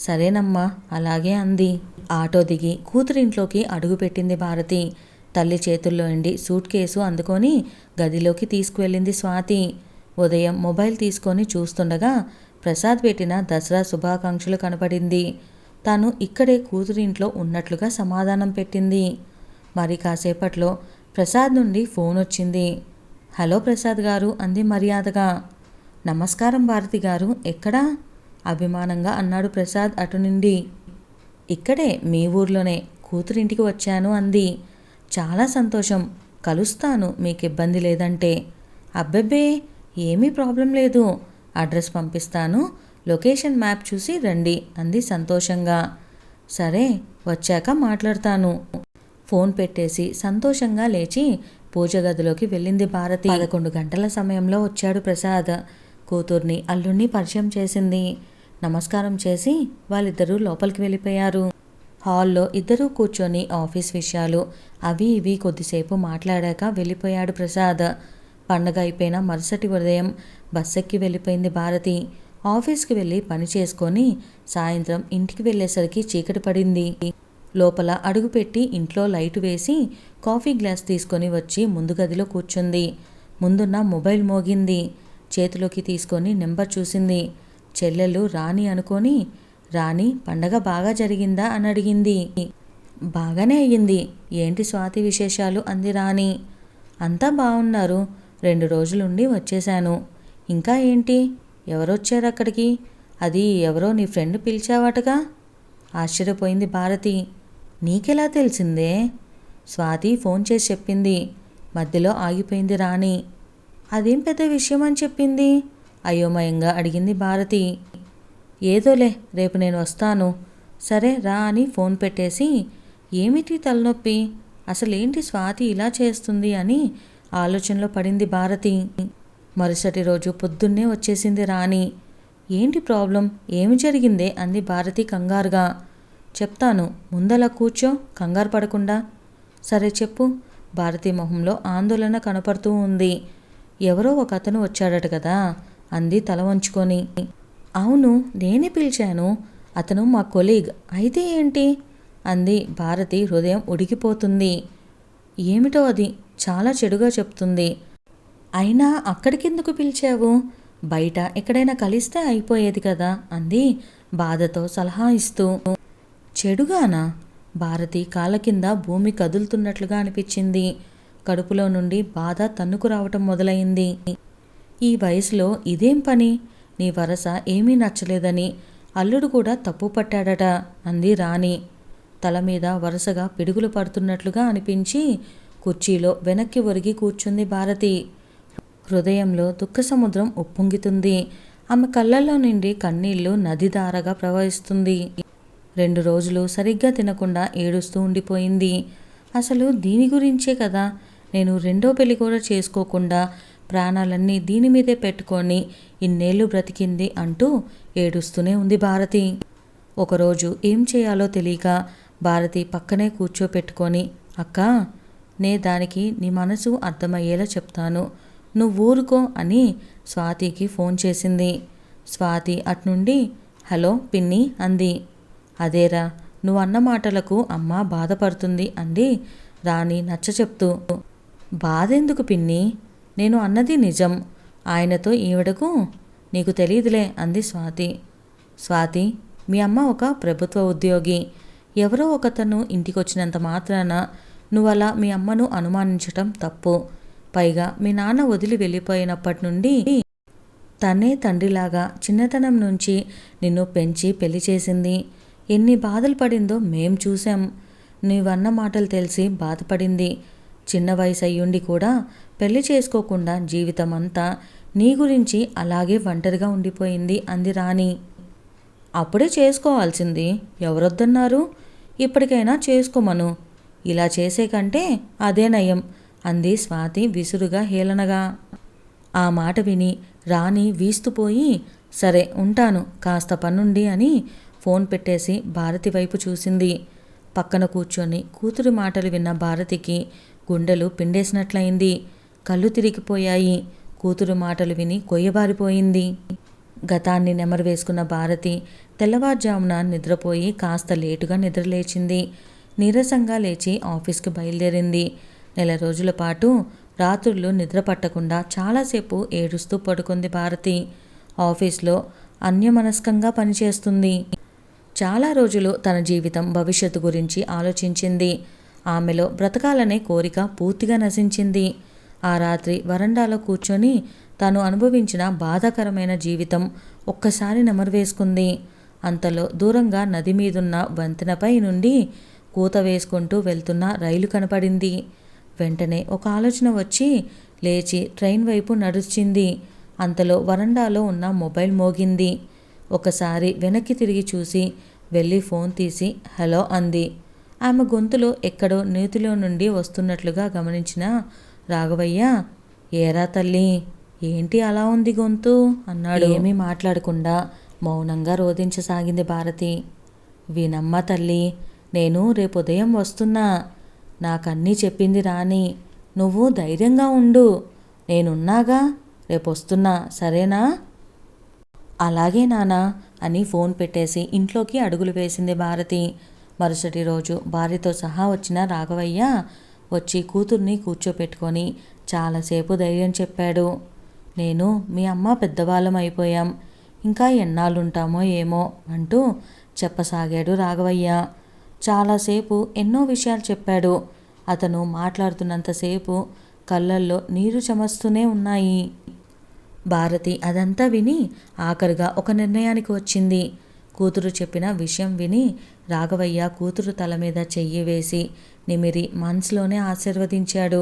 సరేనమ్మా, అలాగే అంది. ఆటో దిగి కూతురింట్లోకి అడుగుపెట్టింది భారతి. తల్లి చేతుల్లో నుండి సూట్ కేసు అందుకొని గదిలోకి తీసుకువెళ్ళింది స్వాతి. ఉదయం మొబైల్ తీసుకొని చూస్తుండగా ప్రసాద్ పెట్టిన దసరా శుభాకాంక్షలు కనపడింది. తాను ఇక్కడే కూతురింట్లో ఉన్నట్లుగా సమాధానం పెట్టింది. మరి కాసేపట్లో ప్రసాద్ నుండి ఫోన్ వచ్చింది. హలో ప్రసాద్ గారు అంది మర్యాదగా. నమస్కారం భారతి గారు, ఎక్కడా అభిమానంగా అన్నాడు ప్రసాద్ అటు నుండి. ఇక్కడే మీ ఊర్లోనే, కూతురింటికి వచ్చాను అంది. చాలా సంతోషం, కలుస్తాను మీకు ఇబ్బంది లేదంటే. అబ్బెబ్బే, ఏమీ ప్రాబ్లం లేదు, అడ్రస్ పంపిస్తాను, లొకేషన్ మ్యాప్ చూసి రండి అంది సంతోషంగా. సరే, వచ్చాక మాట్లాడతాను. ఫోన్ పెట్టేసి సంతోషంగా లేచి పూజ గదిలోకి వెళ్ళింది భారతి. 11 గంటల సమయంలో వచ్చాడు ప్రసాద్. కూతుర్ని అల్లుణ్ణి పరిచయం చేసింది. నమస్కారం చేసి వాళ్ళిద్దరూ లోపలికి వెళ్ళిపోయారు. హాల్లో ఇద్దరూ కూర్చొని ఆఫీస్ విషయాలు అవి ఇవి కొద్దిసేపు మాట్లాడాక వెళ్ళిపోయాడు ప్రసాద్. పండగ అయిపోయిన మరుసటి ఉదయం బస్సెక్కి వెళ్ళిపోయింది భారతి. ఆఫీస్కి వెళ్ళి పని చేసుకొని సాయంత్రం ఇంటికి వెళ్ళేసరికి చీకటి పడింది. లోపల అడుగుపెట్టి ఇంట్లో లైటు వేసి కాఫీ గ్లాస్ తీసుకొని వచ్చి ముందు గదిలో కూర్చుంది. ముందున్న మొబైల్ మోగింది. చేతిలోకి తీసుకొని నెంబర్ చూసింది. చెల్లెలు రాణి అనుకొని, రాణి, పండగ బాగా జరిగిందా అని అడిగింది. బాగానే అయ్యింది, ఏంటి స్వాతి విశేషాలు అంది రాణి. అంతా బాగున్నారు, 2 రోజులుండి వచ్చేశాను. ఇంకా ఏంటి, ఎవరొచ్చారు అక్కడికి? అది ఎవరో నీ ఫ్రెండ్ పిలిచావటగా? ఆశ్చర్యపోయింది భారతి. నీకెలా తెలిసిందే? స్వాతి ఫోన్ చేసి చెప్పింది. మధ్యలో ఆగిపోయింది రాణి. అదేం పెద్ద విషయం అని చెప్పింది? అయోమయంగా అడిగింది భారతి. ఏదోలే, రేపు నేను వస్తాను. సరే రా అని ఫోన్ పెట్టేసి, ఏమిటి తలనొప్పి, అసలేంటి స్వాతి ఇలా చేస్తుంది అని ఆలోచనలో పడింది భారతి. మరుసటి రోజు పొద్దున్నే వచ్చేసింది రాణి. ఏంటి ప్రాబ్లం, ఏమి జరిగిందే అంది భారతి కంగారుగా. చెప్తాను, ముందలా కూర్చో, కంగారు పడకుండా. సరే చెప్పు. భారతి మొహంలో ఆందోళన కనపడుతూ ఉంది. ఎవరో ఒక అతను వచ్చాడట కదా అంది తల వంచుకొని. అవును, నేనే పిలిచాను, అతను మా కొలీగ్. అయితే ఏంటి అంది భారతి. హృదయం ఉడికిపోతుంది. ఏమిటో అది చాలా చెడుగా చెప్తుంది. అయినా అక్కడికెందుకు పిలిచావు? బయట ఎక్కడైనా కలిస్తే అయిపోయేది కదా అంది బాధతో సలహా ఇస్తూ. చెడుగానా? భారతి కాళ్ళ కింద భూమి కదులుతున్నట్లుగా అనిపించింది. కడుపులో నుండి బాధ తన్నుకు రావటం మొదలైంది. ఈ వయసులో ఇదేం పని? నీ వరస ఏమీ నచ్చలేదని అల్లుడు కూడా తప్పు పట్టాడట అంది రాణి. తల మీద వరుసగా పిడుగులు పడుతున్నట్లుగా అనిపించి కుర్చీలో వెనక్కి ఒరిగి కూర్చుంది భారతి. హృదయంలో దుఃఖ సముద్రం ఉప్పొంగుతుంది. ఆమె కళ్ళల్లో నుండి కన్నీళ్లు నదిధారగా ప్రవహిస్తుంది. 2 రోజులు సరిగ్గా తినకుండా ఏడుస్తూ ఉండిపోయింది. అసలు దీని గురించే కదా నేను రెండో పెళ్లి కూడా చేసుకోకుండా ప్రాణాలన్నీ దీని మీదే పెట్టుకొని ఇన్నేళ్ళు బ్రతికింది అంటూ ఏడుస్తూనే ఉంది భారతి. ఒకరోజు ఏం చేయాలో తెలియక భారతి పక్కనే కూర్చోపెట్టుకొని, అక్కా, నే దానికి నీ మనసు అర్థమయ్యేలా చెప్తాను, నువ్వు ఊరుకో అని స్వాతికి ఫోన్ చేసింది. స్వాతి అట్నుండి హలో పిన్ని అంది. అదేరా, నువ్వు అన్న మాటలకు అమ్మ బాధపడుతుంది అంది రాణి నచ్చ చెప్తూ. బాధెందుకు పిన్ని, నేను అన్నది నిజం. ఆయనతో ఈవిడకు నీకు తెలియదులే అంది స్వాతి. స్వాతి, మీ అమ్మ ఒక ప్రభుత్వ ఉద్యోగి. ఎవరో ఒకతను ఇంటికొచ్చినంత మాత్రాన నువ్వలా మీ అమ్మను అనుమానించటం తప్పు. పైగా మీ నాన్న వదిలి వెళ్ళిపోయినప్పటి నుండి తనే తండ్రిలాగా చిన్నతనం నుంచి నిన్ను పెంచి పెళ్లి చేసింది. ఎన్ని బాధలు పడిందో మేం చూసాం. నీవన్న మాటలు తెలిసి బాధపడింది. చిన్న వయసు అయ్యుండి కూడా పెళ్లి చేసుకోకుండా జీవితం అంతా నీ గురించి అలాగే ఒంటరిగా ఉండిపోయింది అంది రాణి. అప్పుడే చేసుకోవాల్సింది, ఎవరొద్దన్నారు? ఇప్పటికైనా చేసుకోమను. ఇలా చేసే కంటే అదే నయం అంది స్వాతి విసురుగా హేళనగా. ఆ మాట విని రాణి వీస్తుపోయి, సరే ఉంటాను, కాస్త పనుండి అని ఫోన్ పెట్టేసి భారతి వైపు చూసింది. పక్కన కూర్చొని కూతురి మాటలు విన్న భారతికి గుండెలు పిండేసినట్లయింది. కళ్ళు తిరిగిపోయాయి. కూతురు మాటలు విని కొయ్యబారిపోయింది. గతాన్ని నెమరు వేసుకున్న భారతి తెల్లవారుజామున నిద్రపోయి కాస్త లేటుగా నిద్రలేచింది. నీరసంగా లేచి ఆఫీస్కి బయలుదేరింది. 4 రోజుల పాటు రాత్రుళ్ళు నిద్ర పట్టకుండా చాలాసేపు ఏడుస్తూ పడుకుంది భారతి. ఆఫీస్లో అన్యమనస్కంగా పనిచేస్తుంది. చాలా రోజులు తన జీవితం భవిష్యత్తు గురించి ఆలోచించింది. ఆమెలో బ్రతకాలనే కోరిక పూర్తిగా నశించింది. ఆ రాత్రి వరండాలో కూర్చొని తాను అనుభవించిన బాధాకరమైన జీవితం ఒక్కసారి నెమరు వేసుకుంది. అంతలో దూరంగా నది మీదున్న వంతెనపై నుండి కూత వేసుకుంటూ వెళ్తున్న రైలు కనపడింది. వెంటనే ఒక ఆలోచన వచ్చి లేచి ట్రైన్ వైపు నడిచింది. అంతలో వరండాలో ఉన్న మొబైల్ మోగింది. ఒకసారి వెనక్కి తిరిగి చూసి వెళ్ళి ఫోన్ తీసి హలో అంది. ఆమె గొంతులో ఎక్కడో నీతిలో నుండి వస్తున్నట్లుగా గమనించిన రాఘవయ్య, ఏరా తల్లి, ఏంటి అలా ఉంది గొంతు అన్నాడు. ఏమీ మాట్లాడకుండా మౌనంగా రోధించసాగింది భారతి. వినమ్మ తల్లి, నేను రేపు ఉదయం వస్తున్నా. నాకన్నీ చెప్పింది రాణి. నువ్వు ధైర్యంగా ఉండు. నేనున్నాగా. రేపు వస్తున్నా, సరేనా? అలాగే నానా అని ఫోన్ పెట్టేసి ఇంట్లోకి అడుగులు వేసింది భారతి. మరుసటి రోజు భార్యతో సహా వచ్చిన రాఘవయ్య వచ్చి కూతుర్ని కూర్చోపెట్టుకొని చాలాసేపు ధైర్యం చెప్పాడు. నేను మీ అమ్మ పెద్దవాళ్ళం అయిపోయాం, ఇంకా ఎన్నాళ్ళుంటామో ఏమో అంటూ చెప్పసాగాడు రాఘవయ్య. చాలాసేపు ఎన్నో విషయాలు చెప్పాడు. అతను మాట్లాడుతున్నంతసేపు కళ్ళల్లో నీరు చెమస్తూనే ఉన్నాయి. భారతి అదంతా విని ఆఖరుగా ఒక నిర్ణయానికి వచ్చింది. కూతురు చెప్పిన విషయం విని రాఘవయ్య కూతురు తల మీద చెయ్యి వేసి నిమిరి మనసులోనే ఆశీర్వదించాడు.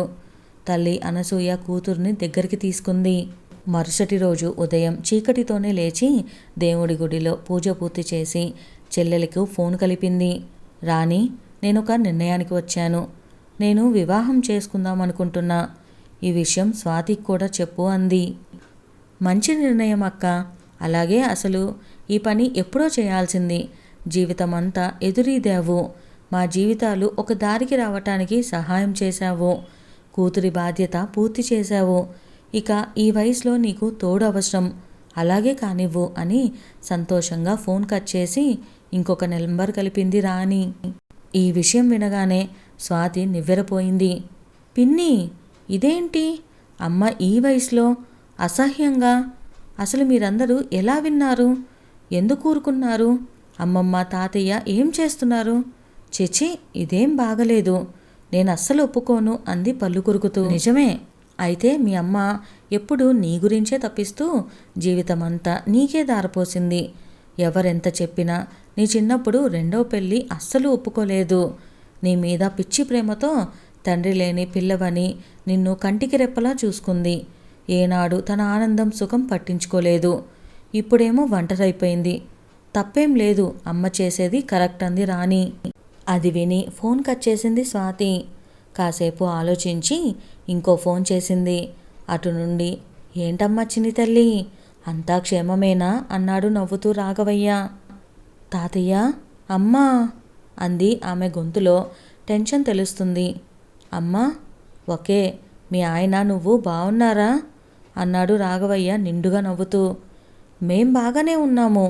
తల్లి అనసూయ కూతుర్ని దగ్గరికి తీసుకుంది. మరుసటి రోజు ఉదయం చీకటితోనే లేచి దేవుడి గుడిలో పూజ పూర్తి చేసి చెల్లెలకు ఫోన్ కలిపింది. రాణి, నేనొక నిర్ణయానికి వచ్చాను. నేను వివాహం చేసుకుందాం అనుకుంటున్నా. ఈ విషయం స్వాతికి కూడా చెప్పు అంది. మంచి నిర్ణయం అక్క. అలాగే అసలు ఈ పని ఎప్పుడో చేయాల్సింది. జీవితమంతా ఎదురీదావు. మా జీవితాలు ఒక దారికి రావటానికి సహాయం చేశావు. కూతురి బాధ్యత పూర్తి చేశావు. ఇక ఈ వయసులో నీకు తోడు అవసరం. అలాగే కానివ్వు అని సంతోషంగా ఫోన్ కట్ చేసి ఇంకొక నెంబర్ కలిపింది రాణి. ఈ విషయం వినగానే స్వాతి నివ్వెరపోయింది. పిన్ని, ఇదేంటి? అమ్మ ఈ వయసులో అసహ్యంగా? అసలు మీరందరూ ఎలా విన్నారు? ఎందుకు ఊరుకున్నారు? అమ్మమ్మ తాతయ్య ఏం చేస్తున్నారు? చిచి, ఇదేం బాగలేదు. నేను అస్సలు ఒప్పుకోను అంది పళ్ళు కొరుకుతూ. నిజమే. అయితే మీ అమ్మ ఎప్పుడు నీ గురించే తప్పిస్తూ జీవితమంతా నీకే దారపోసింది. ఎవరెంత చెప్పినా నీ చిన్నప్పుడు రెండో పెళ్ళి అస్సలు ఒప్పుకోలేదు. నీ మీద పిచ్చి ప్రేమతో తండ్రి లేని పిల్లవని నిన్ను కంటికి రెప్పలా చూసుకుంది. ఏనాడు తన ఆనందం సుఖం పట్టించుకోలేదు. ఇప్పుడేమో ఒంటరైపోయింది. తప్పేం లేదు, అమ్మ చేసేది కరెక్ట్ అంది రాణి. అది విని ఫోన్ కట్ చేసింది స్వాతి. కాసేపు ఆలోచించి ఇంకో ఫోన్ చేసింది. అటు నుండి ఏంటమ్మా చిన్ని తల్లి, అంతా క్షేమమేనా అన్నాడు నవ్వుతూ రాఘవయ్య. తాతయ్య, అమ్మా అంది. ఆమె గొంతులో టెన్షన్ తెలుస్తుంది. అమ్మా, ఓకే. మీ ఆయన నువ్వు బాగున్నారా అన్నాడు రాఘవయ్య నిండుగా నవ్వుతూ. మేం బాగానే ఉన్నాము.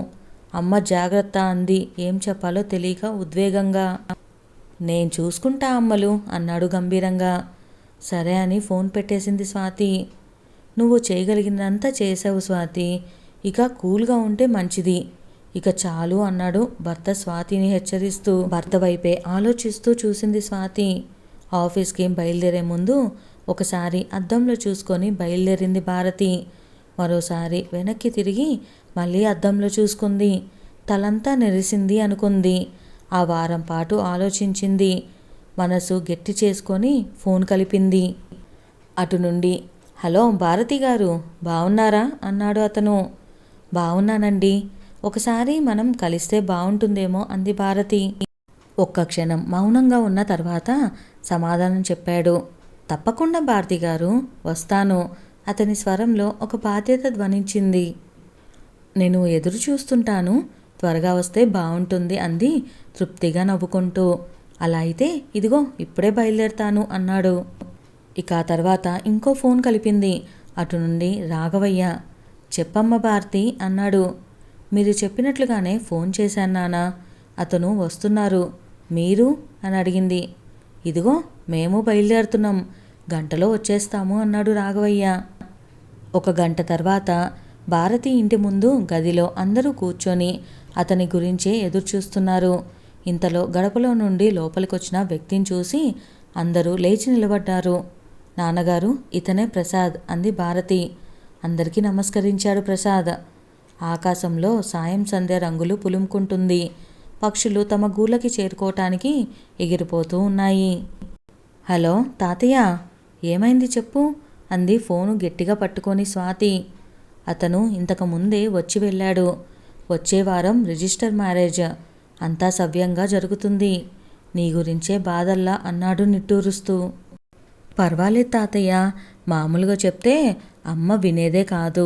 అమ్మ జాగ్రత్త అంది ఏం చెప్పాలో తెలియక ఉద్వేగంగా. నేను చూసుకుంటా అమ్మలు అన్నాడు గంభీరంగా. సరే అని ఫోన్ పెట్టేసింది స్వాతి. నువ్వు చేయగలిగినంత చేసావు స్వాతి. ఇక కూల్గా ఉంటే మంచిది. ఇక చాలు అన్నాడు భర్త స్వాతిని హెచ్చరిస్తూ. భర్త వైపే ఆలోచిస్తూ చూసింది స్వాతి. ఆఫీస్కి బయలుదేరే ముందు ఒకసారి అద్దంలో చూసుకొని బయలుదేరింది భారతి. మరోసారి వెనక్కి తిరిగి మళ్ళీ అద్దంలో చూసుకుంది. తలంతా నెరిసింది అనుకుంది. ఆ వారం పాటు ఆలోచించింది. మనసు గట్టి చేసుకొని ఫోన్ కలిపింది. అటు నుండి, హలో భారతి గారు, బాగున్నారా అన్నాడు అతను. బాగున్నానండి, ఒకసారి మనం కలిస్తే బాగుంటుందేమో అంది భారతి. ఒక్క క్షణం మౌనంగా ఉన్న తర్వాత సమాధానం చెప్పాడు. తప్పకుండా భారతి గారు, వస్తాను. అతని స్వరంలో ఒక బాధ్యత ధ్వనించింది. నేను ఎదురు చూస్తుంటాను, త్వరగా వస్తే బాగుంటుంది అంది తృప్తిగా నవ్వుకుంటూ. అలా అయితే ఇదిగో ఇప్పుడే బయలుదేరుతాను అన్నాడు. ఇక ఆ తర్వాత ఇంకో ఫోన్ కలిపింది. అటు నుండి రాఘవయ్య. చెప్పమ్మ భారతి అన్నాడు. మీరు చెప్పినట్లుగానే ఫోన్ చేశాను నాన్న, అతను వస్తున్నారు. మీరు అని అడిగింది. ఇదిగో మేము బయలుదేరుతున్నాం, గంటలో వచ్చేస్తాము అన్నాడు రాఘవయ్య. ఒక గంట తర్వాత భారతి ఇంటి ముందు గదిలో అందరూ కూర్చొని అతని గురించే ఎదురుచూస్తున్నారు. ఇంతలో గడపలో నుండి లోపలికొచ్చిన వ్యక్తిని చూసి అందరూ లేచి నిలబడ్డారు. నాన్నగారు, ఇతనే ప్రసాద్ అంది భారతి. అందరికీ నమస్కరించాడు ప్రసాద్. ఆకాశంలో సాయం సంధ్య రంగులు పులుముకుంటుంది. పక్షులు తమ గూళ్ళకి చేరుకోవటానికి ఎగిరిపోతూ ఉన్నాయి. హలో తాతయ్య, ఏమైంది చెప్పు అంది ఫోను గట్టిగా పట్టుకొని స్వాతి. అతను ఇంతకు ముందే వచ్చి వెళ్ళాడు. వచ్చే వారం రిజిస్టర్ మ్యారేజ్, అంతా సవ్యంగా జరుగుతుంది. నీ గురించే బాధల్లా అన్నాడు నిట్టూరుస్తూ. పర్వాలేదు తాతయ్య, మామూలుగా చెప్తే అమ్మ వినేదే కాదు,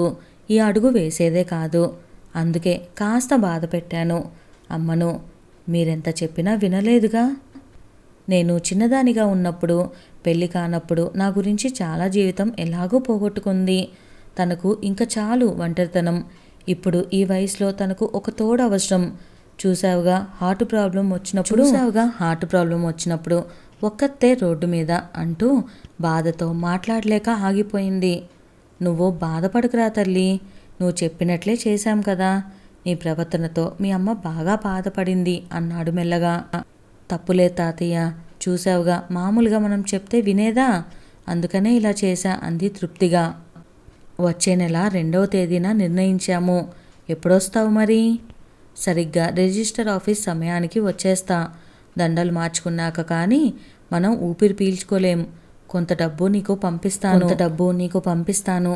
ఈ అడుగు వేసేదే కాదు. అందుకే కాస్త బాధ పెట్టాను అమ్మను. మీరెంత చెప్పినా వినలేదుగా. నేను చిన్నదానిగా ఉన్నప్పుడు, పెళ్ళి కానప్పుడు నా గురించి చాలా జీవితం ఎలాగో పోగొట్టుకుంది. తనకు ఇంకా చాలు ఒంటరితనం. ఇప్పుడు ఈ వయసులో తనకు ఒక తోడు అవసరం. చూసావుగా హార్ట్ ప్రాబ్లం వచ్చినప్పుడు ఒక్కతే రోడ్డు మీద అంటూ బాధతో మాట్లాడలేక ఆగిపోయింది. నువ్వు బాధపడకురా తల్లి, నువ్వు చెప్పినట్లే చేశాం కదా. నీ ప్రవర్తనతో మీ అమ్మ బాగా బాధపడింది అన్నాడు మెల్లగా. తప్పులే తాతయ్య, చూసావుగా మామూలుగా మనం చెప్తే వినేదా, అందుకనే ఇలా చేశా అంది తృప్తిగా. వచ్చే నెల 2వ తేదీన నిర్ణయించాము. ఎప్పుడొస్తావు మరి? సరిగ్గా రిజిస్టర్ ఆఫీస్ సమయానికి వచ్చేస్తా. దండలు మార్చుకున్నాక కానీ మనం ఊపిరి పీల్చుకోలేం. కొంత డబ్బు నీకు పంపిస్తాను.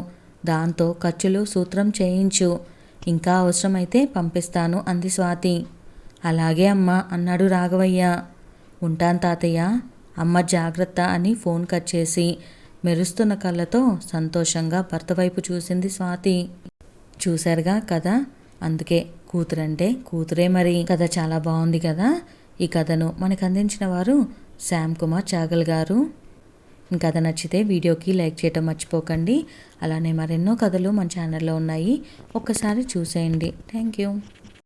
దాంతో ఖర్చులు సూత్రం చేయించు. ఇంకా అవసరమైతే పంపిస్తాను అంది స్వాతి. అలాగే అమ్మా అన్నాడు రాఘవయ్య. ఉంటాను తాతయ్య. అమ్మ జాగ్రత్త అని ఫోన్ కట్ చేసి మెరుస్తున్న కళ్ళతో సంతోషంగా భర్త వైపు చూసింది స్వాతి. చూశారుగా కథ, అందుకే కూతురంటే కూతురే మరి. కథ చాలా బాగుంది కదా. ఈ కథను మనకు అందించిన వారు శ్యామ్ కుమార్ చాగల్ గారు. కథ నచ్చితే వీడియోకి లైక్ చేయటం మర్చిపోకండి. అలానే మరెన్నో కథలు మన ఛానల్లో ఉన్నాయి, ఒక్కసారి చూసేయండి. Thank you.